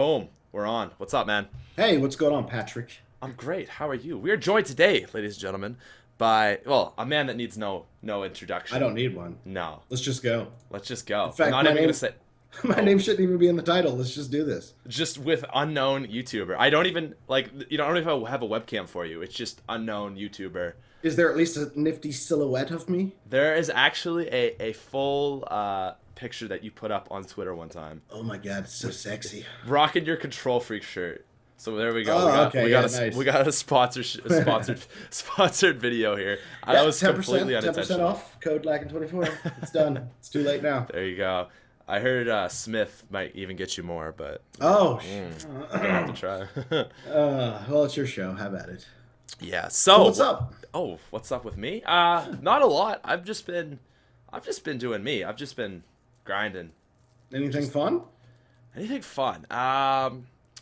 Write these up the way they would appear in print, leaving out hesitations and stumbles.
Boom, we're on. What's up, man? Hey, what's going on, Patrick? I'm great. How are you? We are joined today, ladies and gentlemen, by a man that needs no I introduction. don't need one. No, Let's just go. let's just In go. I'm fact, not my even gonna name say. my Oh, name shouldn't even be in the title. Let's just do this. just with unknown YouTuber. I don't even like. I don't even have a webcam for you. It's just unknown YouTuber. Is there at least a nifty silhouette of me? There is actually a full picture that you put up on Twitter one time, Oh my god, it's so sexy. rocking your Control Freak shirt. So there we go. We Oh, got okay, we yeah, got a nice. we got a sponsored video here. That Yeah, was completely 10% unintentional. off. Code Laggin24. It's done. It's too late now. There you go. I heard Smith might even get you more, but Oh, we're gonna have to try. well, it's your show. Have at it. Yeah. So what's So, up? oh, what's up with me? Not a lot. I've just been doing me. I've just been grinding. Anything fun? Anything fun? You Well,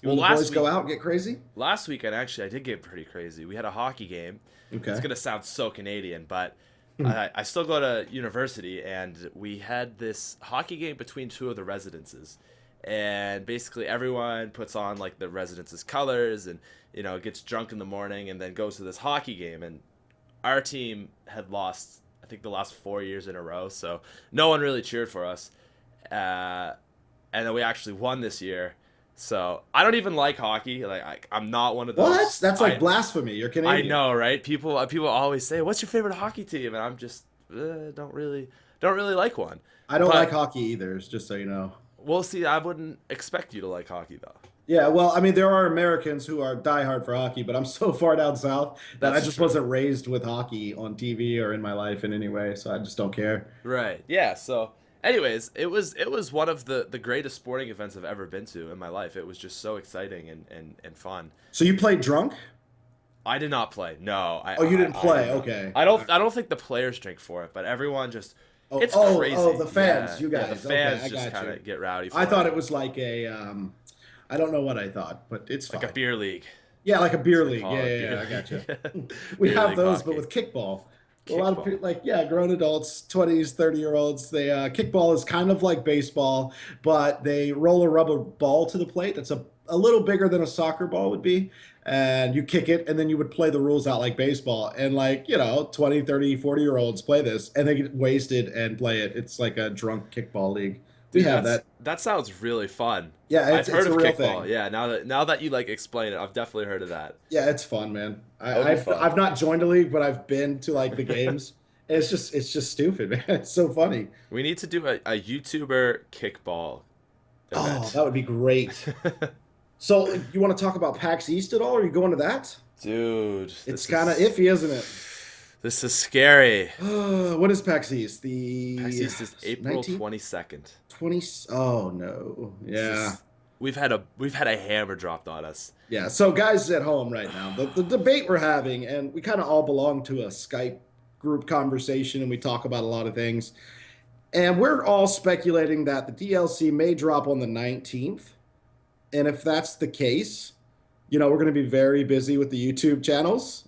and the boys go out, get crazy? last weekend actually I did get pretty crazy. We had a hockey game. It's Okay. gonna sound so Canadian, but I still go to university, and we had this hockey game between two of the residences, and basically everyone puts on like the residence's colors, and gets drunk in the morning, and then goes to this hockey game. And our team had lost, I think, the last 4 years in a row, so no one really cheered for us. Uh, and then we actually won this year. So I don't even like hockey. I'm not one of What? those. That's like blasphemy. You're I Canadian. know, right? People always say, "What's your favorite hockey team?" And I'm just don't really like one. I don't like But hockey either, just so you know. we'll see. I wouldn't expect you to like hockey though. Yeah, well, I mean, there are Americans who are diehard for hockey, but I'm so far down south that I That's just true. wasn't raised with hockey on TV or in my life in any way, so I just don't care. Right. Yeah. So, anyways, it was one of the greatest sporting events I've ever been to in my life. It was just so exciting and fun. So you played drunk? I did not play. No, Oh, you didn't I play. did not. Okay. I don't think the players drink for it, but everyone just Oh, it's oh, crazy. oh, the fans, Yeah, you yeah, the guys. Okay, I fans just got kind you. of get rowdy I for thought it, it was like I don't know what I thought, but it's like a fine. beer league. Yeah, like a That's beer what they league. call Yeah, it, yeah, beer yeah, I got you. league. We Beer have league those, but hockey. with kickball. A lot of Kickball. people, like, yeah, grown adults, 20s, 30-year-olds, they kickball is kind of like baseball, but they roll a rubber ball to the plate that's a little bigger than a soccer ball would be, and you kick it, and then you would play the rules out like baseball. And like, 20, 30, 40-year-olds play this, and they get wasted and play it. It's like a drunk kickball league. We Dude, have that's that. that sounds really fun. Yeah, I've it's heard a of real kickball. thing. Yeah, now that you like explain it, I've definitely heard of that. Yeah, it's fun, man. That would be I've fun. not joined a league, but I've been to like the games. And it's just stupid, man. It's so funny. We need to do a YouTuber kickball Oh, event. that would be great. So, you want to talk about PAX East at all? Are you going to that? Dude, It's kind of iffy, isn't it? this is scary. What is PAX East? PAX The East is April 19th, 22nd. 20? Oh no. This Yeah. is we've had a hammer dropped on us. Yeah. So, guys at home right now, the debate we're having, and we kind of all belong to a Skype group conversation, and we talk about a lot of things. And we're all speculating that the DLC may drop on the 19th. And if that's the case, we're going to be very busy with the YouTube channels.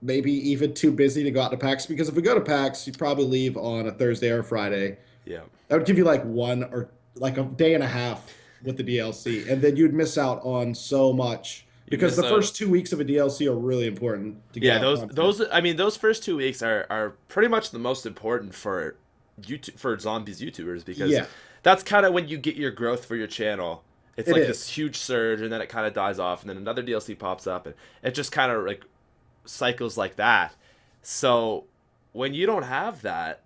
Maybe even too busy to go out to PAX, because if we go to PAX, you'd probably leave on a Thursday or Friday. Yeah. That would give you like one or like a day and a half with the DLC, and then you'd miss out on so much You because miss the out. first 2 weeks of a DLC are really important to get Yeah, out those content. those I mean those first 2 weeks are pretty much the most important for YouTube for zombies YouTubers, because Yeah, that's kind of when you get your growth for your channel. It's it like this is. huge surge, and then it kind of dies off, and then another DLC pops up, and it just kind of like cycles like that. So when you don't have that,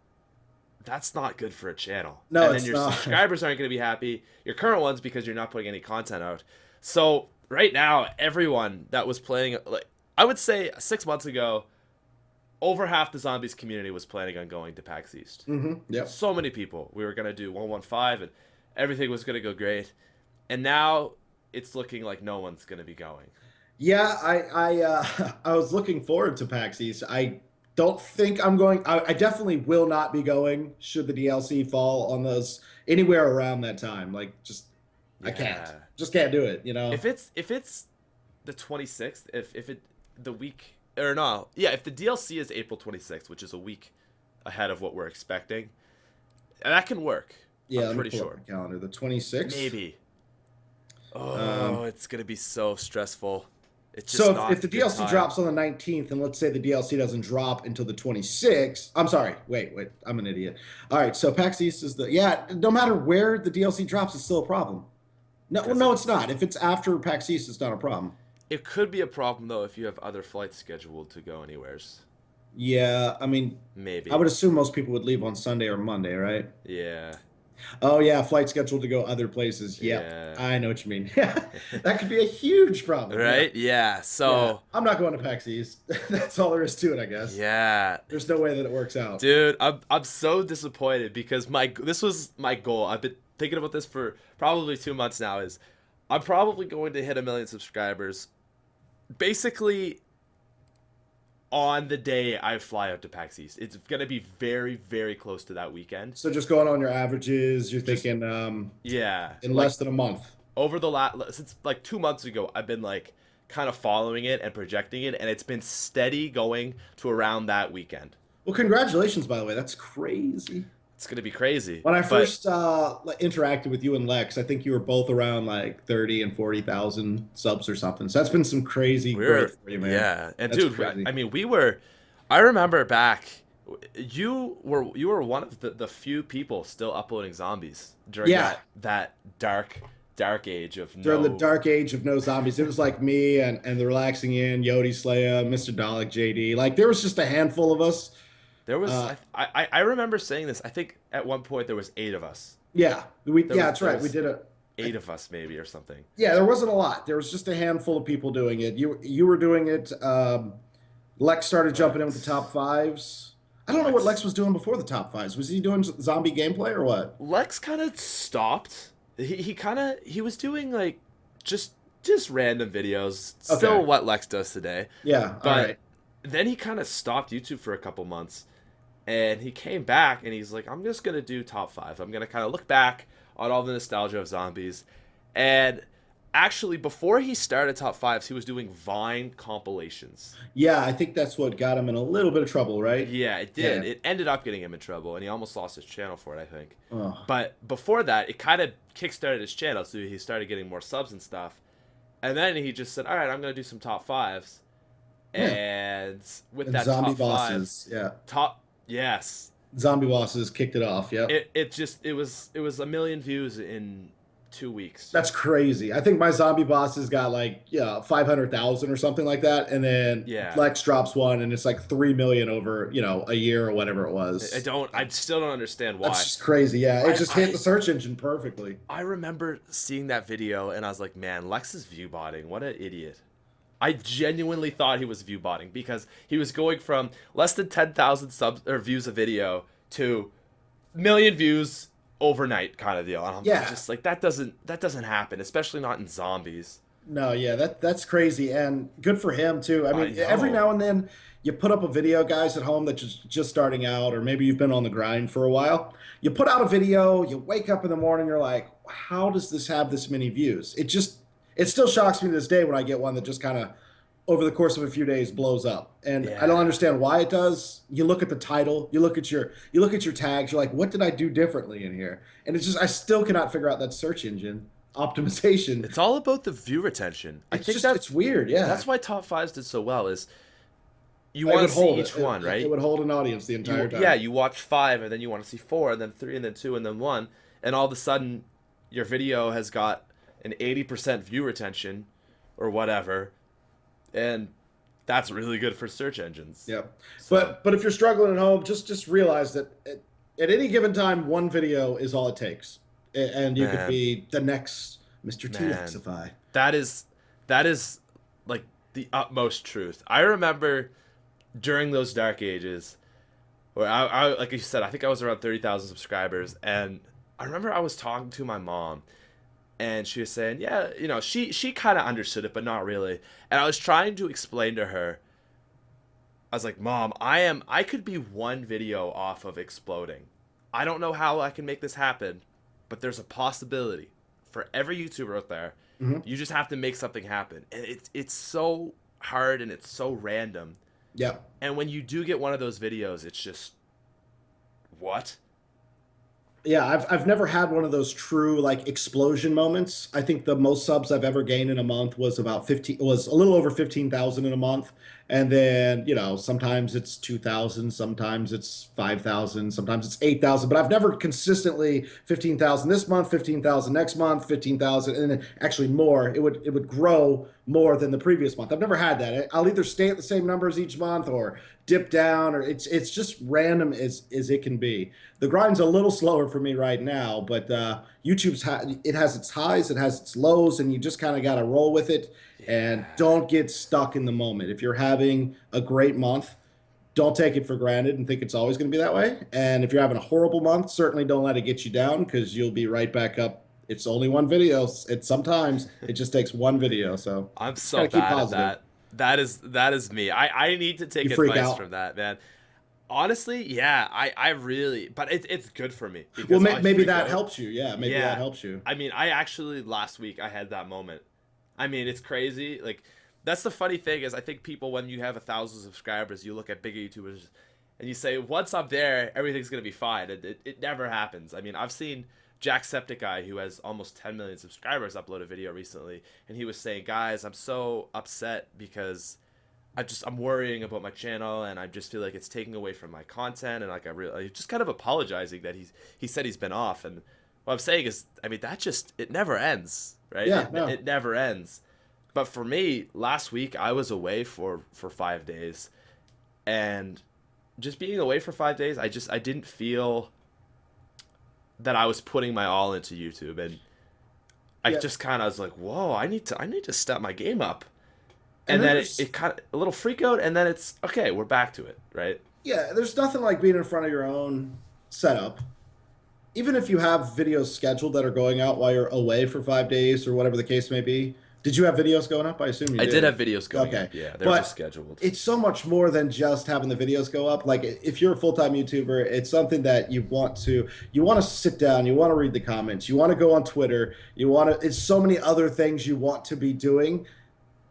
that's not good for a channel. No, And then it's your not. subscribers aren't going to be happy. Your current ones, because you're not putting any content out. So right now, everyone that was playing, like, I would say 6 months ago, over half the zombies community was planning on going to PAX East. Yep. So many people. We were going to do 115, and everything was going to go great. And now it's looking like no one's going to be going. Yeah, I was looking forward to PAX East. I don't think I'm going. I definitely will not be going should the DLC fall on those anywhere around that time. Like, just I can't, Yeah. just can't do it. If it's the 26th, if it the week or no, yeah, if the DLC is April 26th, which is a week ahead of what we're expecting, that can work. Yeah, I'm let me pretty pull up sure. the calendar. The 26th. Maybe. Oh, it's gonna be so stressful. It's just So if not the a good DLC time. drops on the 19th, and let's say the DLC doesn't drop until the 26th, I'm sorry, wait, I'm an idiot. All right, so PAX East is yeah. No matter where the DLC drops, it's still a problem. No, well, Because no, it's not. If it's after PAX East, it's not a problem. it could be a problem though if you have other flights scheduled to go anywheres. Yeah, I mean, I Maybe. would assume most people would leave on Sunday or Monday, right? Yeah. Oh yeah, flight scheduled to go other places. Yep, Yeah. I know what you mean. Yeah, that could be a huge problem. Yeah, Right? Yeah. yeah. So, I'm not going to PAX East. That's all there is to it, I guess. yeah. There's no way that it works out. Dude, I'm so disappointed because this was my goal. I've been thinking about this for probably 2 months now is I'm probably going to hit 1 million subscribers basically on the day I fly out to PAX East. It's going to be very, very close to that weekend. So just going on your averages, you're Just, thinking yeah, in like less than a month. over the last, since like 2 months ago, I've been like kind of following it and projecting it, and it's been steady going to around that weekend. Well, congratulations, by the way. That's crazy. It's going to be crazy. When I But first interacted with you and Lex, I think you were both around like 30 and 40,000 subs or something. So that's been some crazy growth for you, man. yeah, and That's dude, crazy. I mean, I remember back, you were one of the few people still uploading zombies during Yeah, that dark age of during the no. dark age of no zombies, it was like me and the Relaxing Inn, Yodi Slaya, Mr. Dalek, JD. Like there was just a handful of us. There was Uh, I remember saying this. I think at one point there was 8 of us. yeah, that's There right. We was did a 8 of us maybe or something. Yeah, there wasn't a lot. There was just a handful of people doing it. You were doing it. Lex started jumping in with the Lex, top fives. I don't know what Lex, Lex was doing before the top fives. Was he doing zombie gameplay or what? Lex kind of stopped. He was doing like just random videos. Okay. Still what Lex does today, Yeah. All but right. then he kind of stopped YouTube for a couple months, and he came back and he's like, I'm just gonna do top five. I'm gonna kind of look back on all the nostalgia of zombies, and actually before he started top fives, he was doing Vine compilations. Yeah, I think that's what got him in a little bit of trouble, right? Yeah, it Yeah. did. It ended up getting him in trouble, and he almost lost his channel for it, I think. Oh. But before that, it kind of kickstarted his channel, so he started getting more subs and stuff. And then he just said, "All right, I'm gonna do some top fives." Yeah. And with And that zombie top five, bosses. Yeah. top yes, Zombie bosses kicked it off. Yep. it was 1 million views in 2 weeks. That's crazy. I think my zombie bosses got like 500,000 or something like that, and then Yeah, Lex drops one, and it's like 3 million over a year or whatever it was. I still don't understand That's why. just crazy. Yeah, it I just hit I the search engine perfectly. I remember seeing that video and I was like, man, Lex is view botting. What an idiot. I genuinely thought he was view botting because he was going from less than 10,000 subs or views a video to million views overnight kind of deal. And I'm Yeah. just like that doesn't happen, especially not in zombies. No, yeah, that's crazy, and good for him too. I I mean, every know. now and then you put up a video, guys at home, that's just starting out, or maybe you've been on the grind for a while. You put out a video, you wake up in the morning, you're like, how does this have this many views? It still shocks me to this day when I get one that just kind of over the course of a few days blows up, and I don't Yeah. understand why it does. You look at the title, you look at your tags, you're like, what did I do differently in here? And it's just I still cannot figure out that search engine optimization. It's all about the view retention. I think It's weird, yeah. that's why top fives did so well is you It want would to see hold each one, right? it would hold an audience the entire time. Yeah, you watch five and then you want to see four and then three and then two and then one, and all of a sudden your video has got an 80% view retention or whatever, and that's really good for search engines. Yeah. So But if you're struggling at home, just realize that at any given time, one video is all it takes, and you could man, be the next Mr. man, T-Lexify. that is like the utmost truth. I remember during those dark ages where I like you said, I think I was around 30,000 subscribers, and I remember I was talking to my mom and she was saying, yeah, she kind of understood it, but not really. And I was trying to explain to her. I was like, Mom, I could be one video off of exploding. I don't know how I can make this happen, but there's a possibility for every YouTuber out there. Hmm. You just have to make something happen, and it's so hard and it's so random. Yeah. And when you do get one of those videos, it's just what? Yeah, I've never had one of those true like explosion moments. I think the most subs I've ever gained in a month was about 15, was a little over 15,000 in a month. And then, sometimes it's 2,000, sometimes it's 5,000, sometimes it's 8,000, but I've never consistently 15,000 this month, 15,000 next month, 15,000, and then actually more. It would grow more than the previous month. I've never had that. I'll either stay at the same numbers each month or dip down, or it's just random as it can be. The grind's a little slower for me right now, but it has its highs, it has its lows, and you just kind of got to roll with it and Yeah. don't get stuck in the moment. If you're having a great month, don't take it for granted and think it's always going to be that way. And if you're having a horrible month, certainly don't let it get you down, because you'll be right back up. It's only one video. Sometimes it just takes one video, so I'm just so gotta keep bad at positive. that. That is me. I need to You take freak advice out. from that, man. Honestly, yeah, I really, but it's good for me Well, because I maybe freak that out. helps you. Yeah, maybe that Yeah. helps you. I mean, I actually last week I had that moment. I mean, it's crazy. Like, that's the funny thing is I think people, when you have 1,000 subscribers, you look at bigger YouTubers and you say, once I'm there, everything's gonna be fine. It never happens. I mean, I've seen Jacksepticeye, who has almost 10 million subscribers, upload a video recently, and he was saying, guys, I'm so upset because I'm worrying about my channel, and I just feel like it's taking away from my content, and like I really just kind of apologizing that he said he's been off. And what I'm saying is, I mean, that just, it never ends, right? Yeah, It no. never ends. But for me, last week I was away for 5 days, and just being away for 5 days, I didn't feel that I was putting my all into YouTube, and I Yeah, just kind of was like, whoa, I need to step my game up. and And then then there's it kind of a little freak out, and then it's okay, we're back to it, right? yeah, there's nothing like being in front of your own setup. Even if you have videos scheduled that are going out while you're away for 5 days or whatever the case may be. Did you have videos going up? I assume you I did did. have videos going Okay. up, yeah, they were just But scheduled. it's so much more than just having the videos go up. Like if you're a full-time YouTuber, it's something that you want to sit down, you want to read the comments, you want to go on Twitter, it's so many other things you want to be doing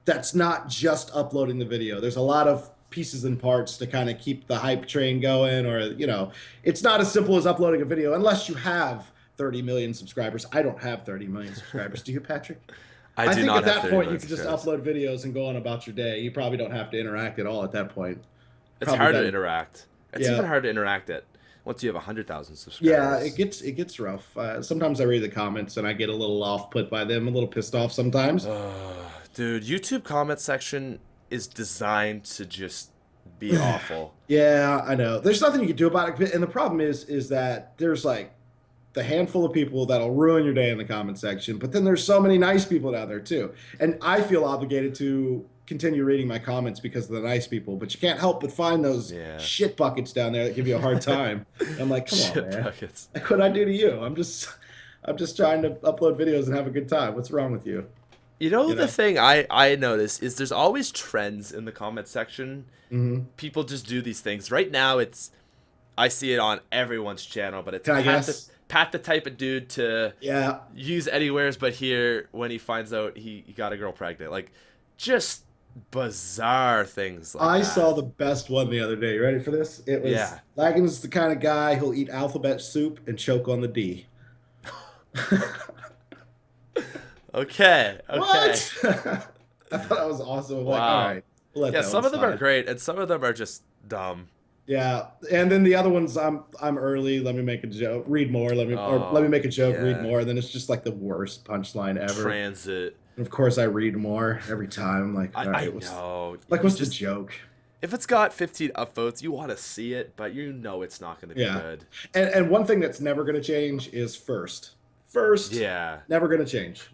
that's not just uploading the video. There's a lot of pieces and parts to kind of keep the hype train going, or it's not as simple as uploading a video unless you have 30 million subscribers. I don't have 30 million subscribers. Do you, Patrick? I I do think not at have that 30 point you million could just subscribers. upload videos and go on about your day. You probably don't have to interact at all at that point. It's Probably hard to better. interact. It's even Yeah. hard to interact at once you have 100,000 Yeah, subscribers. it gets rough. Sometimes I read the comments and I get a little off put by them, a little pissed off sometimes. Dude, YouTube comment section is designed to just be awful. Yeah, I know. There's nothing you can do about it, and the problem is that there's like the handful of people that'll ruin your day in the comment section, but then there's so many nice people down there too. And I feel obligated to continue reading my comments because of the nice people, but you can't help but find those Yeah. shit buckets down there that give you a hard time. And I'm like, come on, Shit man. buckets. Like, what I do to you? I'm just trying to upload videos and have a good time. What's wrong with you? You know, You the know? thing I notice is there's always trends in the comment section. Hmm. People just do these things. Right now, I see it on everyone's channel, but it's Can I guess? Pat the type of dude to Yeah. use anywheres but here when he finds out he got a girl pregnant. Like, just bizarre things like I that. saw the best one the other day. You ready for this? It was Yeah. Laggins the kind of guy who'll eat alphabet soup and choke on the D. Okay. Okay. What? I thought that was awesome. I'm like, all Wow. right, we'll let Yeah, that some one of them are slide. great and some of them are just dumb. Yeah, and then the other ones, I'm early. Let me make a joke. Read more. Let me Oh, make a joke. Read yeah. more. And then it's just like the worst punchline ever. Transit. And of course, I read more every time. I'm like, all I right, know. You what's the just joke? if it's got 15 upvotes, you want to see it, but you know it's not going to be Yeah. good. And one thing that's never going to change is first. First, Yeah. never going to change.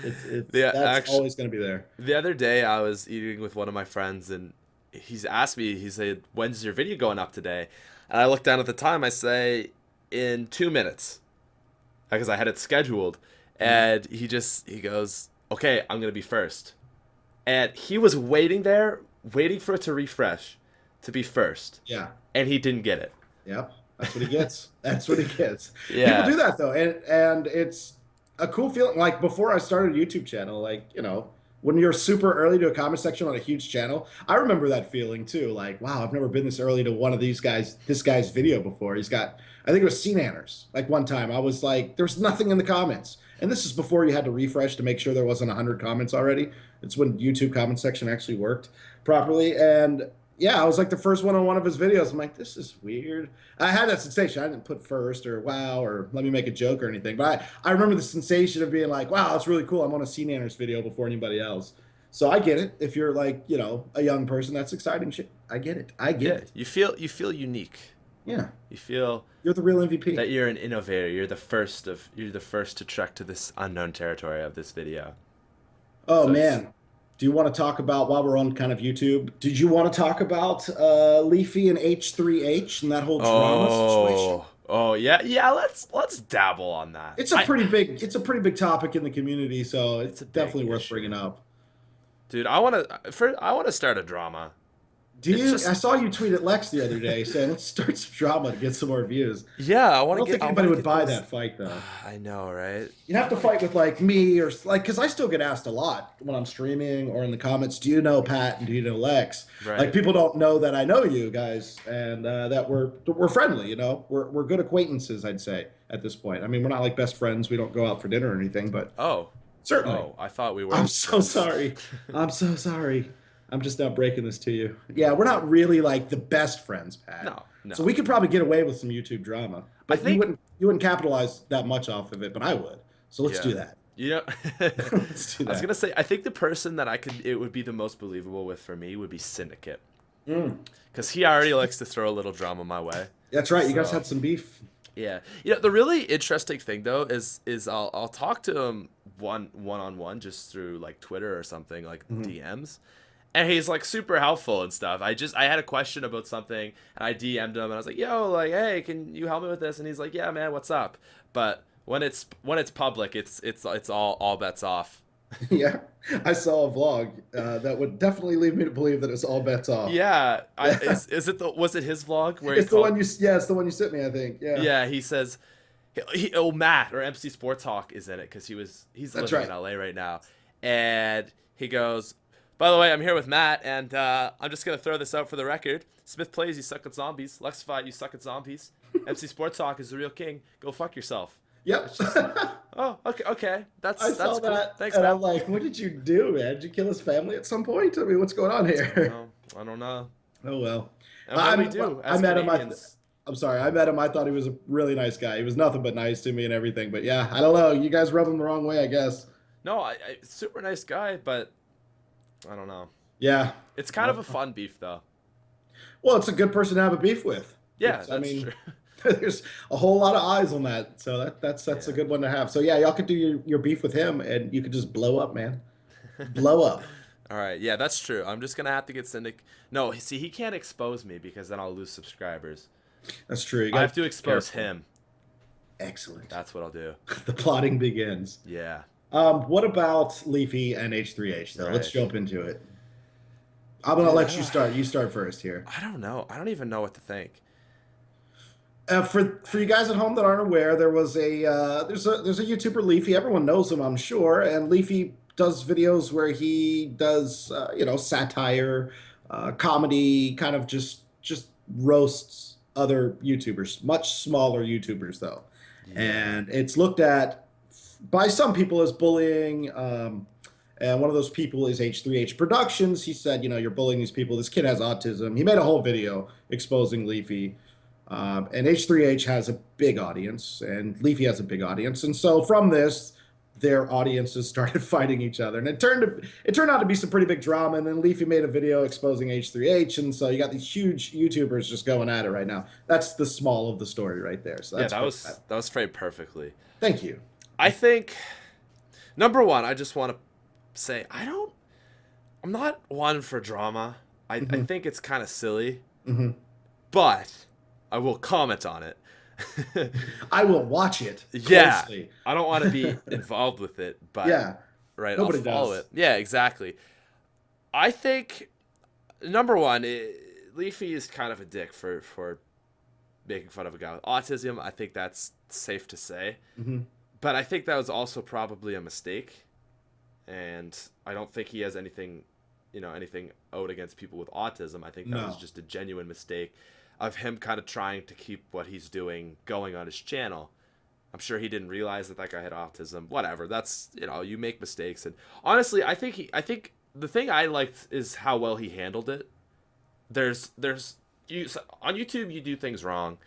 It's The that's actually always going to be there. the other day I was eating with one of my friends and he's asked me, he said, "When's your video going up today?" And I looked down at the time, I say, "In 2 minutes." Because I had it scheduled. Mhm. And he goes, "Okay, I'm going to be first." And he was waiting there, waiting for it to refresh to be first. Yeah. And he didn't get it. Yep. That's what he gets. That's what he gets. People Yeah. do that though, and it's a cool feeling. Like before I started a YouTube channel, like when you're super early to a comment section on a huge channel. I remember that feeling too. Like, wow, I've never been this early to one of this guy's video before. He's got, I think it was Sea Nanners. Like one time I was like, there's nothing in the comments. And this is before you had to refresh to make sure there wasn't 100 comments already. It's when YouTube comment section actually worked properly. And yeah, I was like the first one on one of his videos. I'm like, this is weird. I had that sensation. I didn't put first or wow or let me make a joke or anything. But I remember the sensation of being like, wow, that's really cool. I'm on a Sea Nanners video before anybody else. So I get it. If you're like, a young person, that's exciting shit. I get it. I get it. You feel unique. Yeah. You feel you're the real MVP. That you're an innovator. You're the first to trek to this unknown territory of this video. Oh so man. Do you want to talk about, while we're on kind of YouTube, did you want to talk about Leafy and H3H and that whole drama situation? Oh yeah. Let's dabble on that. It's a pretty big topic in the community, so it's definitely worth bringing up. Dude, I want to start a drama. I saw you tweet at Lex the other day saying, let's start some drama to get some more views. Yeah, I don't think anybody would buy that fight, though. I know, right? You'd have to fight with, like, me or, like, because I still get asked a lot when I'm streaming or in the comments, do you know Pat and do you know Lex? Right. Like, people don't know that I know you guys and that we're friendly, We're good acquaintances, I'd say, at this point. I mean, we're not, like, best friends. We don't go out for dinner or anything, but... Oh. Certainly. Oh, I thought we were. I'm so sorry. I'm so sorry. I'm just now breaking this to you. Yeah, we're not really like the best friends, Pat. No. So we could probably get away with some YouTube drama, but you wouldn't capitalize that much off of it, but I would. So let's do that. Let's do that. I was gonna say, I think the person that it would be the most believable with for me would be Syndicate, because he already likes to throw a little drama my way. That's right. You guys had some beef. Yeah. The really interesting thing though is I'll talk to him one-on-one just through like Twitter or something, like DMs. And he's like super helpful and stuff. I had a question about something and I DM'd him and I was like, yo, like, hey, can you help me with this? And he's like, yeah, man, what's up? But when it's public, it's all bets off. Yeah, I saw a vlog that would definitely lead me to believe that it's all bets off. Yeah, was it his vlog where it's the one you sent me, I think. Yeah. Yeah, he says, Matt or MC Sports Hawk is in it because he's living in LA right now, and he goes, by the way, I'm here with Matt, and I'm just gonna throw this out for the record. SmithPlays, you suck at zombies. Lexify, you suck at zombies. MC Sports Hawk is the real king. Go fuck yourself. Yep. Oh, okay. That's saw cool. That, Thanks, and man. I'm like, what did you do, man? Did you kill his family at some point? I mean, what's going on here? I don't know. Oh well. I met him. I'm sorry. I met him. I thought he was a really nice guy. He was nothing but nice to me and everything. But yeah, I don't know. You guys rub him the wrong way, I guess. No, I super nice guy, but I don't know. Yeah. It's kind of a fun beef, though. Well, it's a good person to have a beef with. Yeah, that's true. There's a whole lot of eyes on that, so that's a good one to have. So yeah, y'all could do your beef with him, and you could just blow up, man. Blow up. All right, yeah, that's true. I'm just gonna have to get Syndic. No, see, he can't expose me because then I'll lose subscribers. That's true. I have to expose him. Excellent. That's what I'll do. The plotting begins. Yeah. What about Leafy and H3H though? Right. Let's jump into it. I'm gonna let you start. You start first here. I don't know. I don't even know what to think. For you guys at home that aren't aware, there's a YouTuber Leafy. Everyone knows him, I'm sure. And Leafy does videos where he does satire, comedy, kind of just roasts other YouTubers, much smaller YouTubers though. Yeah. And it's looked at by some people as bullying. And one of those people is H3H Productions. He said, you're bullying these people. This kid has autism. He made a whole video exposing Leafy. And H3H has a big audience, and Leafy has a big audience. And so from this, their audiences started fighting each other. And it turned out to be some pretty big drama. And then Leafy made a video exposing H3H. And so you got these huge YouTubers just going at it right now. That's the small of the story right there. So that's that was framed perfectly. Thank you. I think, number one, I just want to say, I'm not one for drama. I think it's kind of silly. Mm-hmm. But I will comment on it. I will watch it closely. Yeah, I don't want to be involved with it, but right, nobody I'll follow does. it. Yeah, exactly. I think number one, Leafy is kind of a dick for making fun of a guy with autism. I think that's safe to say. Mm-hmm. But I think that was also probably a mistake. and I don't think he has anything, anything owed against people with autism. I think that was just a genuine mistake of him kind of trying to keep what he's doing going on his channel. I'm sure he didn't realize that guy had autism. Whatever. That's, you make mistakes. And honestly, I think the thing I liked is how well he handled it. On YouTube, you do things wrong.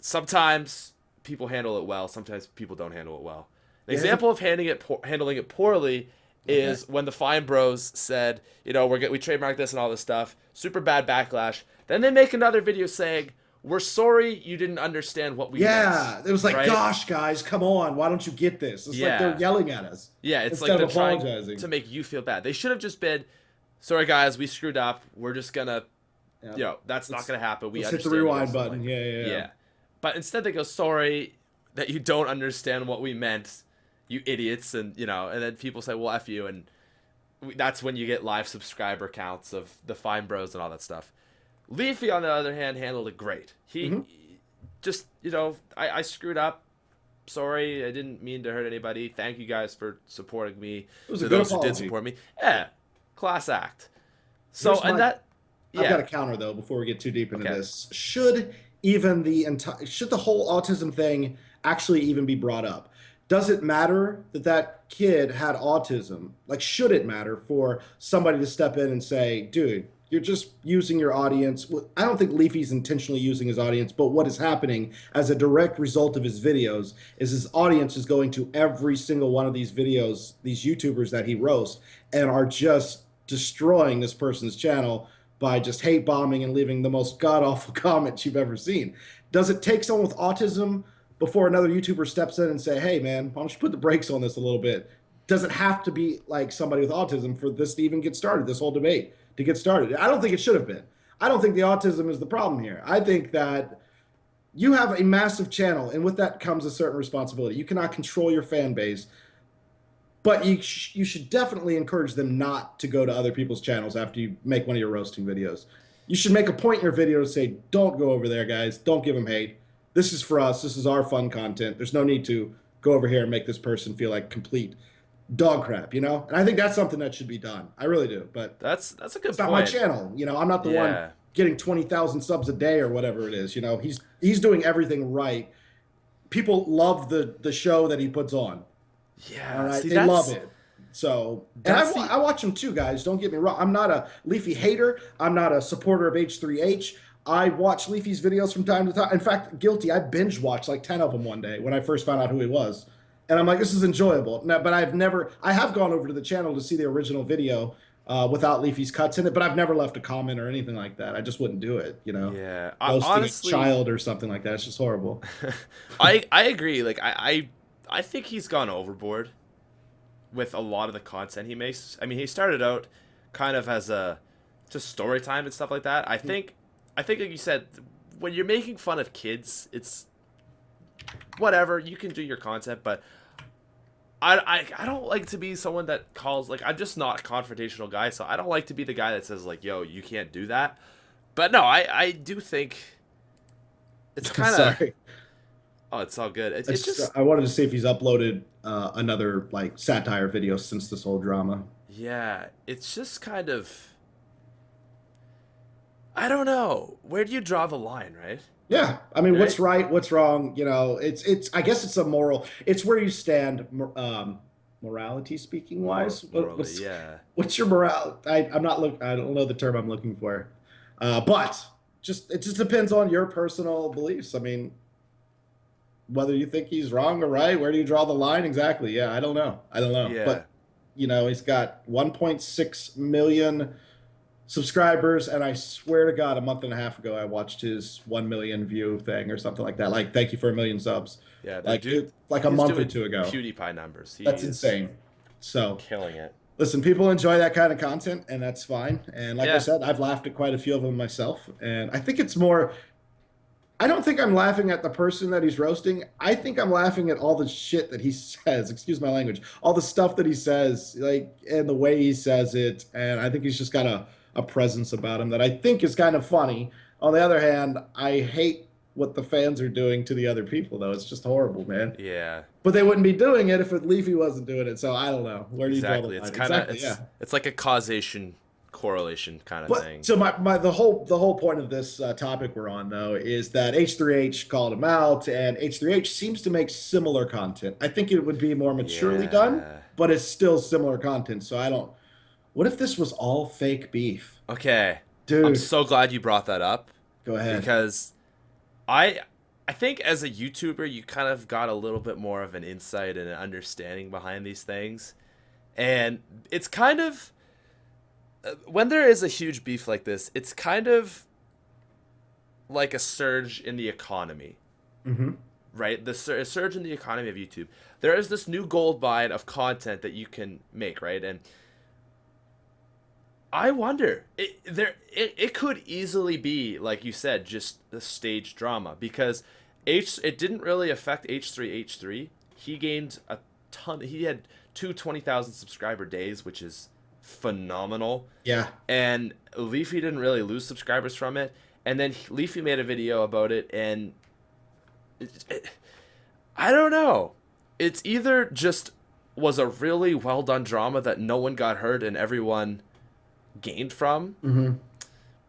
Sometimes people handle it well. Sometimes people don't handle it well. An example of handling it poorly is when the Fine Bros said, we trademarked this and all this stuff. Super bad backlash. Then they make another video saying, we're sorry you didn't understand what we meant. Yeah, it was like, gosh, guys, come on. Why don't you get this? It's like they're yelling at us. Yeah, it's like they're trying to make you feel bad. They should have just been, sorry, guys, we screwed up. We're just going to, that's not going to happen. We hit the rewind button. Yeah. But instead they go, sorry that you don't understand what we meant, you idiots. And, and then people say, well, F you. And that's when you get live subscriber counts of the Fine Bros and all that stuff. Leafy, on the other hand, handled it great. He just, I screwed up. Sorry, I didn't mean to hurt anybody. Thank you guys for supporting me. It was a good apology. Who did support me. Yeah, class act. So, I've got a counter, though, before we get too deep into this. Should the whole autism thing actually even be brought up? Does it matter that kid had autism? Like, should it matter for somebody to step in and say, dude, you're just using your audience? I don't think Leafy's intentionally using his audience, but what is happening as a direct result of his videos is his audience is going to every single one of these videos, these YouTubers that he roasts, and are just destroying this person's channel by just hate bombing and leaving the most god-awful comments you've ever seen. Does it take someone with autism before another YouTuber steps in and say, hey, man, why don't you put the brakes on this a little bit? Does it have to be like somebody with autism for this to even get started, this whole debate to get started? I don't think it should have been. I don't think the autism is the problem here. I think that you have a massive channel, and with that comes a certain responsibility. You cannot control your fan base, but you should definitely encourage them not to go to other people's channels after you make one of your roasting videos. You should make a point in your video to say, don't go over there, guys. Don't give them hate. This is for us. This is our fun content. There's no need to go over here and make this person feel like complete dog crap, And I think that's something that should be done. I really do. But that's a good point. It's not my channel. I'm not the one getting 20,000 subs a day or whatever it is. He's doing everything right. People love the show that he puts on. Yeah, all right? They love it. So, and I watch him too, guys. Don't get me wrong. I'm not a Leafy hater. I'm not a supporter of H3H. I watch Leafy's videos from time to time. In fact, guilty. I binge watched like 10 of them one day when I first found out who he was. And I'm like, this is enjoyable. No, but I have gone over to the channel to see the original video without Leafy's cuts in it, but I've never left a comment or anything like that. I just wouldn't do it, Yeah. Honestly, a child or something like that. It's just horrible. I agree. Like, I think he's gone overboard with a lot of the content he makes. I mean, he started out kind of as just story time and stuff like that. I think like you said, when you're making fun of kids, it's whatever. You can do your content, but I don't like to be someone that calls, like, I'm just not a confrontational guy, so I don't like to be the guy that says, like, yo, you can't do that. But no, I do think it's kind of... Sorry. Oh, it's all good. It's just... I wanted to see if he's uploaded another, like, satire video since this whole drama. Yeah, it's just kind of... I don't know. Where do you draw the line, right? Yeah, I mean, what's right, what's wrong? It's. I guess it's a moral. It's where you stand, morality speaking wise. What's your morale? I'm not look. I don't know the term I'm looking for, but it just depends on your personal beliefs. I mean, whether you think he's wrong or right, where do you draw the line exactly? Yeah, I don't know. Yeah. But he's got 1.6 million subscribers, and I swear to God, a month and a half ago, I watched his 1 million view thing or something like that. Like, thank you for 1 million subs. Yeah, like a month or two ago. PewDiePie numbers. That's insane. So killing it. Listen, people enjoy that kind of content, and that's fine. And like I said, I've laughed at quite a few of them myself. And I think it's more. I don't think I'm laughing at the person that he's roasting. I think I'm laughing at all the shit that he says. Excuse my language. All the stuff that he says, like, and the way he says it. And I think he's just got a presence about him that I think is kind of funny. On the other hand, I hate what the fans are doing to the other people, though. It's just horrible, man. Yeah. But they wouldn't be doing it if Leafy wasn't doing it. So I don't know. Where do you draw the Exactly. line? It's kind of Exactly. Yeah. it's like a causation correlation kind of But thing. so the whole point of this topic we're on though is that H3H called him out, and H3H seems to make similar content. I think it would be more maturely done, Yeah. but it's still similar content. So I don't. What if this was all fake beef, Okay. I'm dude? so glad you brought that up Go ahead. because I I think as a YouTuber you kind of got a little bit more of an insight and an understanding behind these things. And it's kind of when there is a huge beef like this, it's kind of like a surge in the economy, Hmm. right? A surge in the economy of YouTube. There is this new gold mine of content that you can make, right? And I wonder, it could easily be like you said, just the stage drama because it didn't really affect H3H3. He gained a ton. He had two 20,000 subscriber days, which is phenomenal. Yeah. And Leafy didn't really lose subscribers from it. And then Leafy made a video about it, and I don't know. It's either just was a really well done drama that no one got hurt and everyone gained from, Hmm.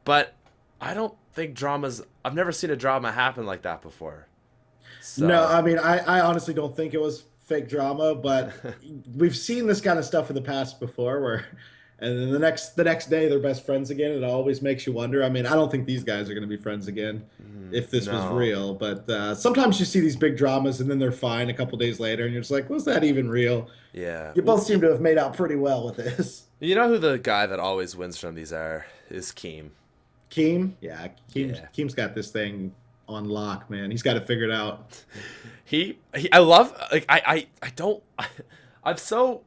but I don't think dramas. I've never seen a drama happen like that before. No, So I mean, I honestly don't think it was fake drama, but we've seen this kind of stuff in the past before where, and then the next day they're best friends again. It always makes you wonder. I mean, I don't think these guys are going to be friends again if this was no, real, but sometimes you see these big dramas and then they're fine a couple days later and you're just like, was that even real? yeah. You Well, both seem to have made out pretty well with this. you know who the guy that always wins from these is Keem. Keem? Yeah, Yeah. Keem's got this thing on lock, man. He's got it figured out. I love like I don't I'm so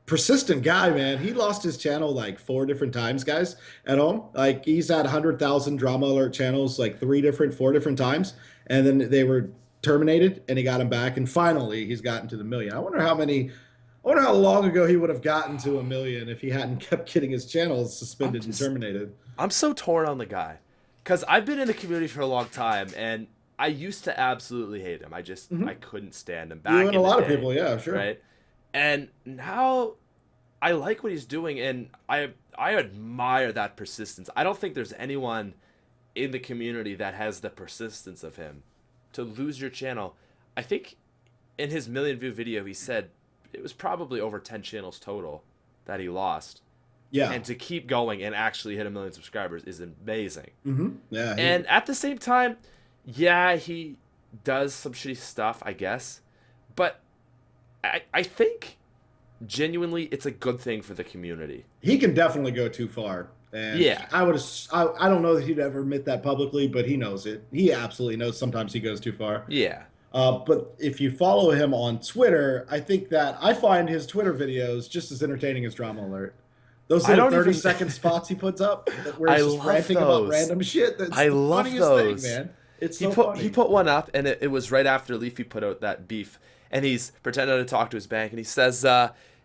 Persistent guy, man. He lost his channel like 4 different times, guys, at home. Like he's had 100,000 drama alert channels, like 4 different times, and then they were terminated, and he got him back, and finally he's gotten to the million. I wonder how long ago he would have gotten to a million if he hadn't kept getting his channels I'm suspended and just terminated. I'm so torn on the guy because I've been in the community for a long time and I used to absolutely hate him. I Hmm. couldn't stand him You back and a in the lot of day, people, yeah, sure. right? And now I like what he's doing and I admire that persistence. I don't think there's anyone in the community that has the persistence of him to lose your channel. I think in his million view video he said it was probably over 10 channels total that he lost. Yeah. And to keep going and actually hit 1 million subscribers is amazing. Yeah. And at the same time, yeah, he does some shitty stuff, I guess. But I think genuinely it's a good thing for the community. He can definitely go too far. And Yeah. I don't know that he'd ever admit that publicly, but he knows it. He absolutely knows sometimes he goes too far. Yeah. But if you follow him on Twitter, I think that I find his Twitter videos just as entertaining as Drama Alert. Those I little don't even 30-second spots he puts up where I he's just love ranting about those. random shit. That's I the love funniest those. thing, man. It's He so put funny. he put one up and it was right after Leafy put out that beef and he's pretending to talk to his bank and he says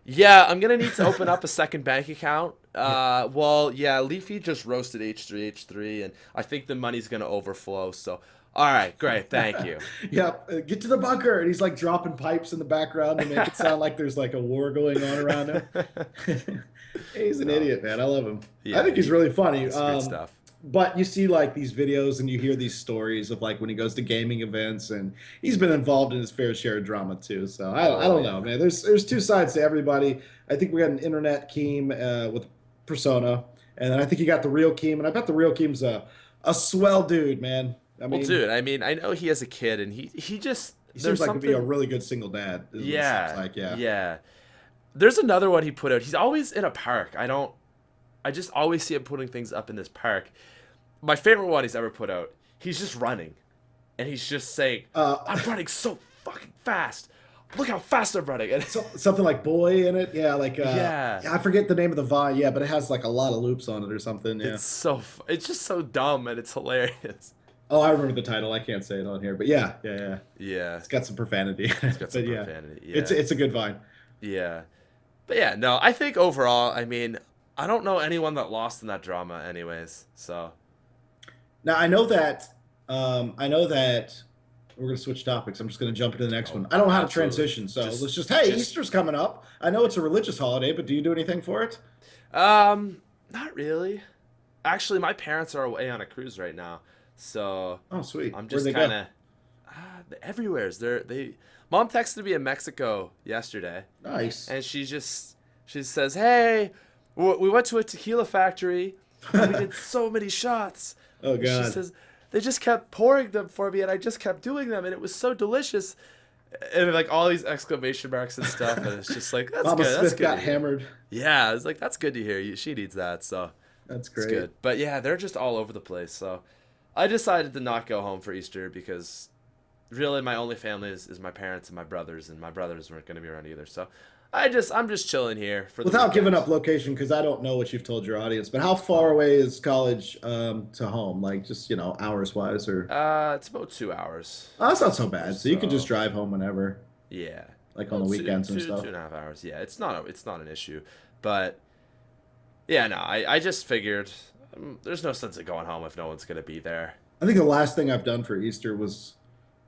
yeah, I'm gonna need to open up a second bank account. Well, yeah, Leafy just roasted H3H3, and I think the money's gonna overflow. So, all right, great, thank you. Yep, get to the bunker, and he's like dropping pipes in the background to make it sound like there's like a war going on around him. He's an idiot, man. I love him. Yeah, I think he's really funny. It's great stuff. But you see like these videos and you hear these stories of like when he goes to gaming events, and he's been involved in his fair share of drama too. So I don't know, man. There's two sides to everybody. I think we got an internet Keem with persona, and then I think you got the real Keem, and I bet the real Keem's a swell dude, man. I mean, Well, dude, I mean, I know he has a kid, and he just he there's seems like to be a something. really good single dad. Is what it seems Yeah, like, yeah. yeah. There's another one he put out. He's always in a park. I just always see him putting things up in this park. My favorite one he's ever put out. He's just running, and he's just saying, "I'm running so fucking fast. Look how fast I'm running." And Something like boy in it, yeah, like yeah, I forget the name of the vine, yeah, but it has like a lot of loops on it or something, yeah. it's just so dumb and it's hilarious. Oh, I remember the title. I can't say it on here, but yeah. Yeah, It's got some profanity. it's got some But yeah, profanity. Yeah, it's a good vine. yeah, but yeah, no, I think overall, I mean, I don't know anyone that lost in that drama, anyways. So Now I know that I know that we're going to switch topics. I'm just going to jump into the next Oh, one. I don't know how to absolutely. transition, so let's just, hey, Easter's coming up. I know it's a religious holiday, but do you do anything for it? Not really. Actually, my parents are away on a cruise right now, so Oh, sweet. I'm Where'd just they kind go? of everywhere's. Mom texted me in Mexico yesterday, Nice. and she says, "Hey, we went to a tequila factory, and we did so many shots." Oh, And she God. says they just kept pouring them for me, and I just kept doing them, and it was so delicious. And like all these exclamation marks and stuff, and it's just like that's Mama good. That's Smith good to got hear. hammered. Yeah, it's like that's good to hear. She needs that, so That's it's great. good. But yeah, they're just all over the place. So I decided to not go home for Easter because really my only family is my parents and my brothers weren't going to be around either. So I'm just chilling here for the Without giving weekend. up location, because I don't know what you've told your audience, but how far away is college to home? Like just, hours wise or It's about 2 hours oh, that's not so or bad. So you could just so. drive home whenever, Yeah, like on well, the weekends and two stuff. and a half hours. Yeah, it's not an issue, but yeah, no, I just figured there's no sense in going home if no one's going to be there. I think the last thing I've done for Easter was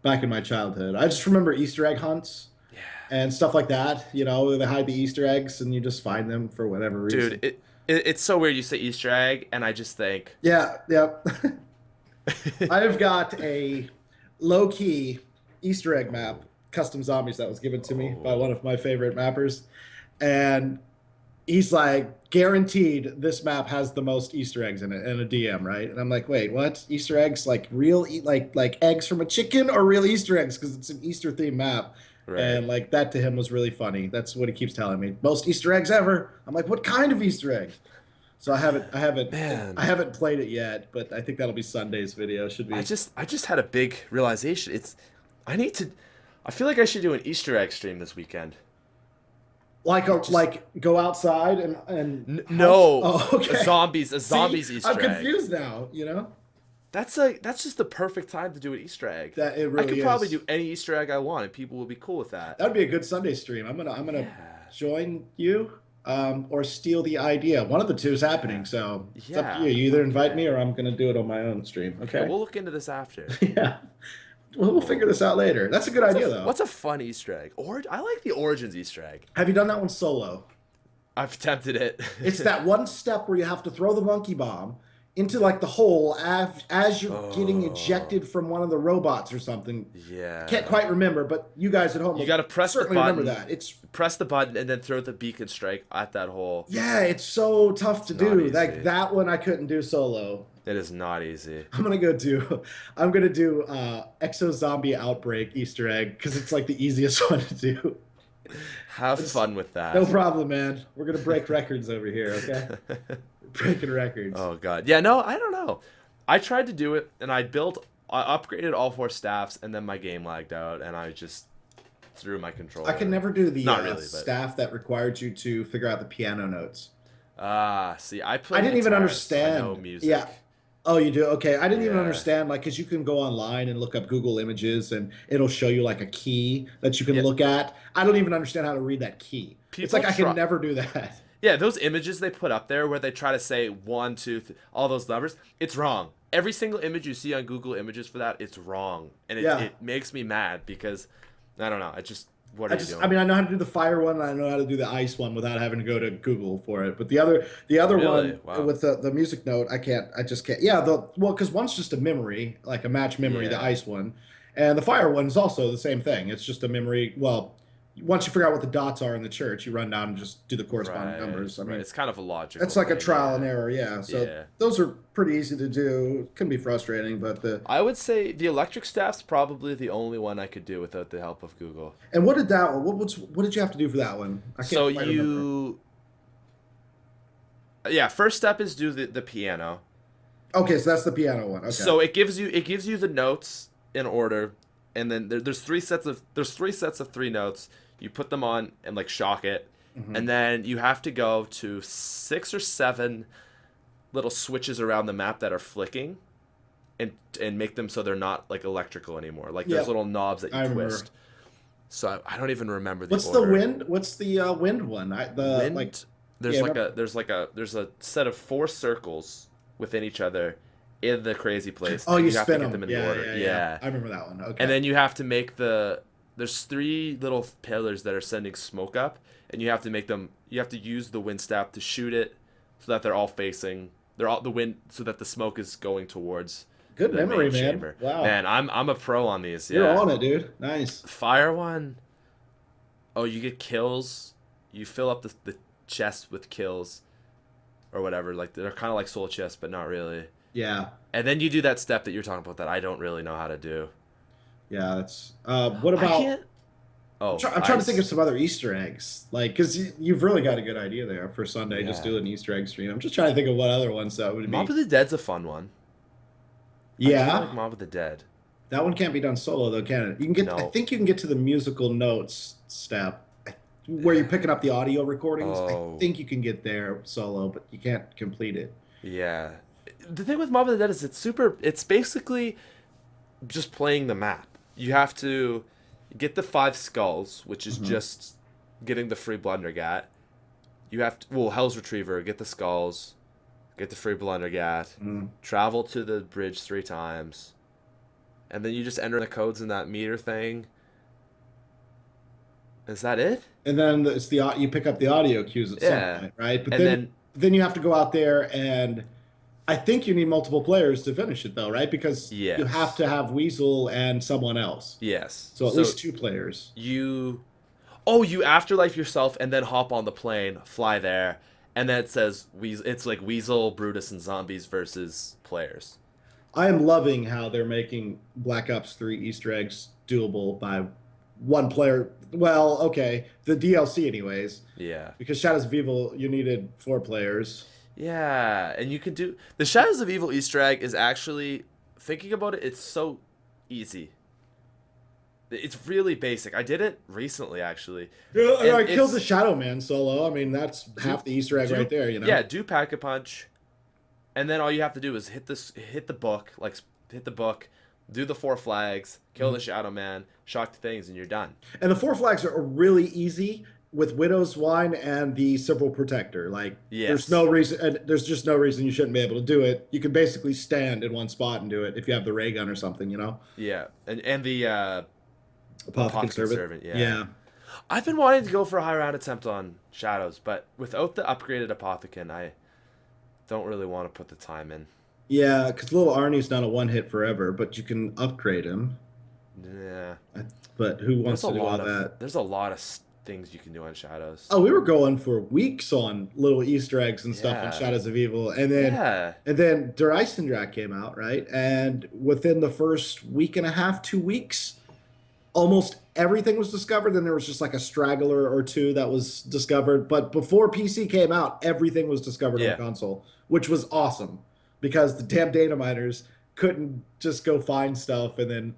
back in my childhood. I just remember Easter egg hunts Yeah, and stuff like that. They hide the Easter eggs and you just find them for whatever dude, reason. it's so weird you say Easter egg, and I just think. Yeah, yeah. I've got a low key Easter egg map, custom zombies that was given to me by one Oh, of my favorite mappers. And he's like, guaranteed this map has the most Easter eggs in it and a DM, right? And I'm like, wait, what? Easter eggs like real like eggs from a chicken or real Easter eggs because it's an Easter themed map. right. And like that to him was really funny. That's what he keeps telling me. Most Easter eggs ever. I'm like, what kind of Easter eggs? So Man, I haven't played it yet, but I think that'll be Sunday's video. Should be I just had a big realization. I need to. I feel like I should do an Easter egg stream this weekend. Just like go outside and hunt. no, Oh, okay. a See, zombies I'm Easter egg. confused now. That's just the perfect time to do an Easter egg. That it I really could probably is. do any Easter egg I want, and people will be cool with that. That would be a good Sunday stream. I'm gonna Yeah, join you, or steal the idea. One of the two is happening, yeah, so it's up to yeah. you. You either invite me Okay, or I'm gonna do it on my own stream. okay. Okay? We'll look into this after. Yeah. We'll figure this out later. That's a good idea though. What's a fun Easter egg? I like the Origins Easter egg. Have you done that one solo? I've attempted it. It's that one step where you have to throw the monkey bomb into like the hole as you're getting Oh, ejected from one of the robots or something. I can't yeah. quite remember, but you guys at home You will got to press the certainly remember button, that. press the button, and then throw the beacon strike at that hole. Yeah, it's so tough It's to not do. Like easy. that one I couldn't do solo. It is not easy. I'm gonna do Exo Zombie Outbreak Easter egg because it's like the easiest one to do. Have It's fun with no that. problem, man. We're gonna break records over here, okay? Breaking records. Oh god. Yeah, no, I don't know. I tried to do it and I upgraded all four staffs and then my game lagged out and I just threw my I could controller. never do the Not really, but staff that required you to figure out the piano notes. see, I I play didn't even guitar, so I know understand. music. Yeah. Oh, you do? Okay. I didn't even Yeah. understand, like, because you can go online and look up Google Images and it'll show you like a key that you can Yeah. look at. I don't even understand how to read that key. It's People like I can try. never do that. Yeah, those images they put up there where they try to say one, two, all those numbers, it's wrong. Every single image you see on Google Images for that, it's wrong, and Yeah. it makes me mad because I don't know. I just what are I you just, I doing? mean, I know how to do the fire one, and I know how to do the ice one without having to go to Google for it. But the other Really? one Wow. with the music note, I can't. I just can't. Yeah, because one's just a memory, like a match memory, the Yeah. ice one, and the fire one is also the same thing. It's just a memory. Well, once you figure out what the dots are in the church, you run down and just do the corresponding Right. numbers. I Right. mean, It's kind of a logical that's like a thing. trial and Yeah. error. Yeah. So Yeah. those are pretty easy to do. Can be frustrating, but the I would say the electric staff's probably the only one I could do without the help of Google. and what did that one? What did you have to do for that one? I So can't quite remember. yeah, first step is do the piano. Okay, so that's the piano one. Okay. So it gives you the notes in order, and then there's three sets of three notes. You put them on and like shock it, Mhm. and then you have to go to 6 or 7 little switches around the map that are flicking, and make them so they're not like electrical anymore. Like there's Yep, little knobs that I you remember. twist. So I don't even remember the What's the order. wind? What's the wind one? Wind. Yeah, remember? There's a set of 4 circles within each other, in the crazy place. Oh, And you you have to spin get them. them in Yeah, order. yeah, yeah. Yeah. I remember that one. Okay. And then you have to make there's 3 little pillars that are sending smoke up, and you have to make them. You have to use the wind staff to shoot it, so that they're all facing. They're all the wind, so that the smoke is going towards Good the memory, main man. chamber. Wow. Man, I'm a pro on these. You're Yeah. on it, dude. Nice. Fire one. Oh, you get kills. You fill up the chest with kills, or whatever. Like they're kind of like soul chests, but not really. Yeah. And then you do that step that you're talking about that I don't really know how to do. Yeah, that's. What I about? can't. Oh, I'm trying to think of some other Easter eggs, like because you've really got a good idea there for Sunday. Yeah. Just do an Easter egg stream. I'm just trying to think of what other ones that would be. Mob of the Dead's a fun one. I Yeah, like Mob of the Dead. that one can't be done solo though, can it? You can get. I No. think you can get to the musical notes step, where you're picking up the audio recordings. Oh. I think you can get there solo, but you can't complete it. Yeah. The thing with Mob of the Dead is it's basically just playing the map. You have to get the 5 skulls, which is just getting the free Blundergat. You have to, Hell's Retriever, get the skulls, get the free Blundergat, travel to the bridge 3 times, and then you just enter the codes in that meter thing. Is that it? And then it's you pick up the audio cues at some point, right? But then you have to go out there and I think you need multiple players to finish it though, right? Because you have to have Weasel and someone else. Yes. So at least 2 players. You afterlife yourself and then hop on the plane, fly there, and then it says it's like Weasel, Brutus, and zombies versus players. I am loving how they're making Black Ops 3 Easter eggs doable by 1 player. Well, okay, the DLC anyways. Yeah. Because Shadows of Evil, you needed 4 players. Yeah, and you can do the Shadows of Evil Easter egg is actually, thinking about it, it's so easy. It's really basic. I did it recently, actually. Yeah, I killed the Shadow Man solo. I mean, that's half the Easter egg right there, you know? Yeah, do Pack-a-Punch, and then all you have to do is hit the book, do the 4 flags, kill the Shadow Man, shock the things, and you're done. And the 4 flags are really easy with Widow's Wine and the Civil Protector. Like, there's no reason, and there's just no reason you shouldn't be able to do it. You can basically stand in one spot and do it if you have the ray gun or something, you know? Yeah, and the Apothecary Servant. Yeah. I've been wanting to go for a high round attempt on Shadows, but without the upgraded Apothecary, I don't really want to put the time in. Yeah, because little Arnie's not a one-hit forever, but you can upgrade him. Yeah. But who wants to do all that? There's a lot of things you can do on Shadows. Oh, we were going for weeks on little Easter eggs and stuff on Shadows of Evil, and then Der Eisendrache came out, right? And within the first week and a half, 2 weeks, almost everything was discovered. Then there was just like a straggler or 2 that was discovered. But before PC came out, everything was discovered on the console, which was awesome because the damn data miners couldn't just go find stuff and then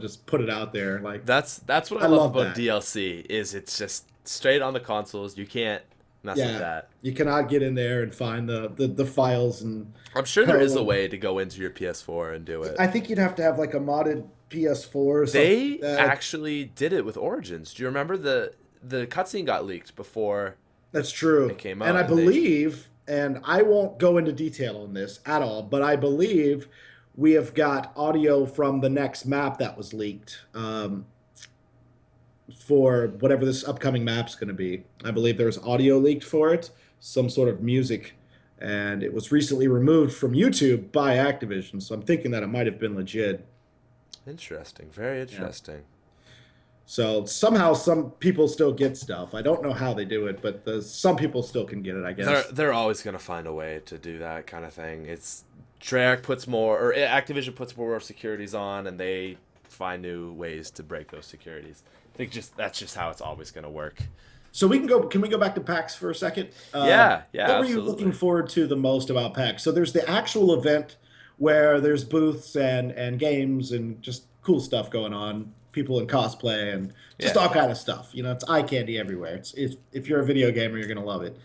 just put it out there. Like that's what I love about DLC is it's just straight on the consoles. You can't mess with that. You cannot get in there and find the files, and I'm sure there is a way to go into your PS4 and do it. I think you'd have to have like a modded PS4 or something. They actually did it with Origins. Do you remember the cutscene got leaked before? That's true. It came out, and I believe, and I won't go into detail on this at all, but I believe we have got audio from the next map that was leaked for whatever this upcoming map's going to be. I believe there's audio leaked for it, some sort of music, and it was recently removed from YouTube by Activision, so I'm thinking that it might have been legit. Interesting. Very interesting. Yeah. So somehow some people still get stuff. I don't know how they do it, but some people still can get it, I guess. They're always going to find a way to do that kind of thing. It's Treyarch puts more, or Activision puts more securities on, and they find new ways to break those securities. I think that's just how it's always going to work. So can we go back to PAX for a second? Yeah, What were you looking forward to the most about PAX? So there's the actual event where there's booths and games and just cool stuff going on, people in cosplay and just all kind of stuff. You know, it's eye candy everywhere. It's if you're a video gamer, you're gonna love it.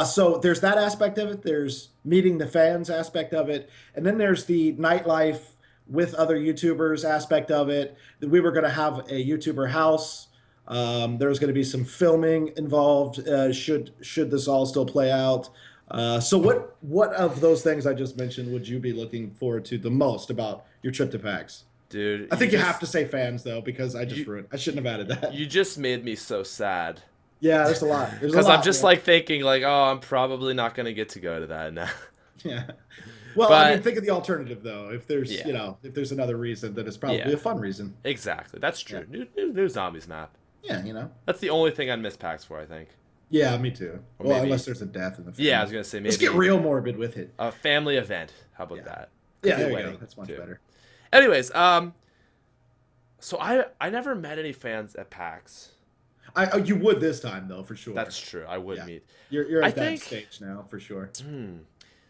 So there's that aspect of it. There's meeting the fans aspect of it, and then there's the nightlife with other YouTubers aspect of it. We were gonna have a YouTuber house. There's going to be some filming involved. Should this all still play out? So what of those things I just mentioned would you be looking forward to the most about your trip to PAX? Dude, I think you have to say fans though, because I just ruined. I shouldn't have added that. you just made me so sad. Yeah, there's a lot. There's a Because I'm lot, just man. like thinking like, oh, I'm probably not gonna get to go to that now. Yeah. Well, I mean, But think of the alternative though. If there's, yeah, if there's another reason, then it's probably yeah, a fun reason. exactly. That's Yeah. true. New zombies map. Yeah. That's the only thing I'd miss PAX for, I think. Yeah, me too. Or Well, maybe, unless there's a death in the yeah, I family. was gonna say Let's get maybe real morbid with it. a family event. How about Yeah. that? Could Yeah, be a there you go. wedding That's much too. better. Anyways, so I never met any fans at PAX. You would this time though, for sure. That's true. I would Yeah. meet. You're I at that think. stage now, for sure.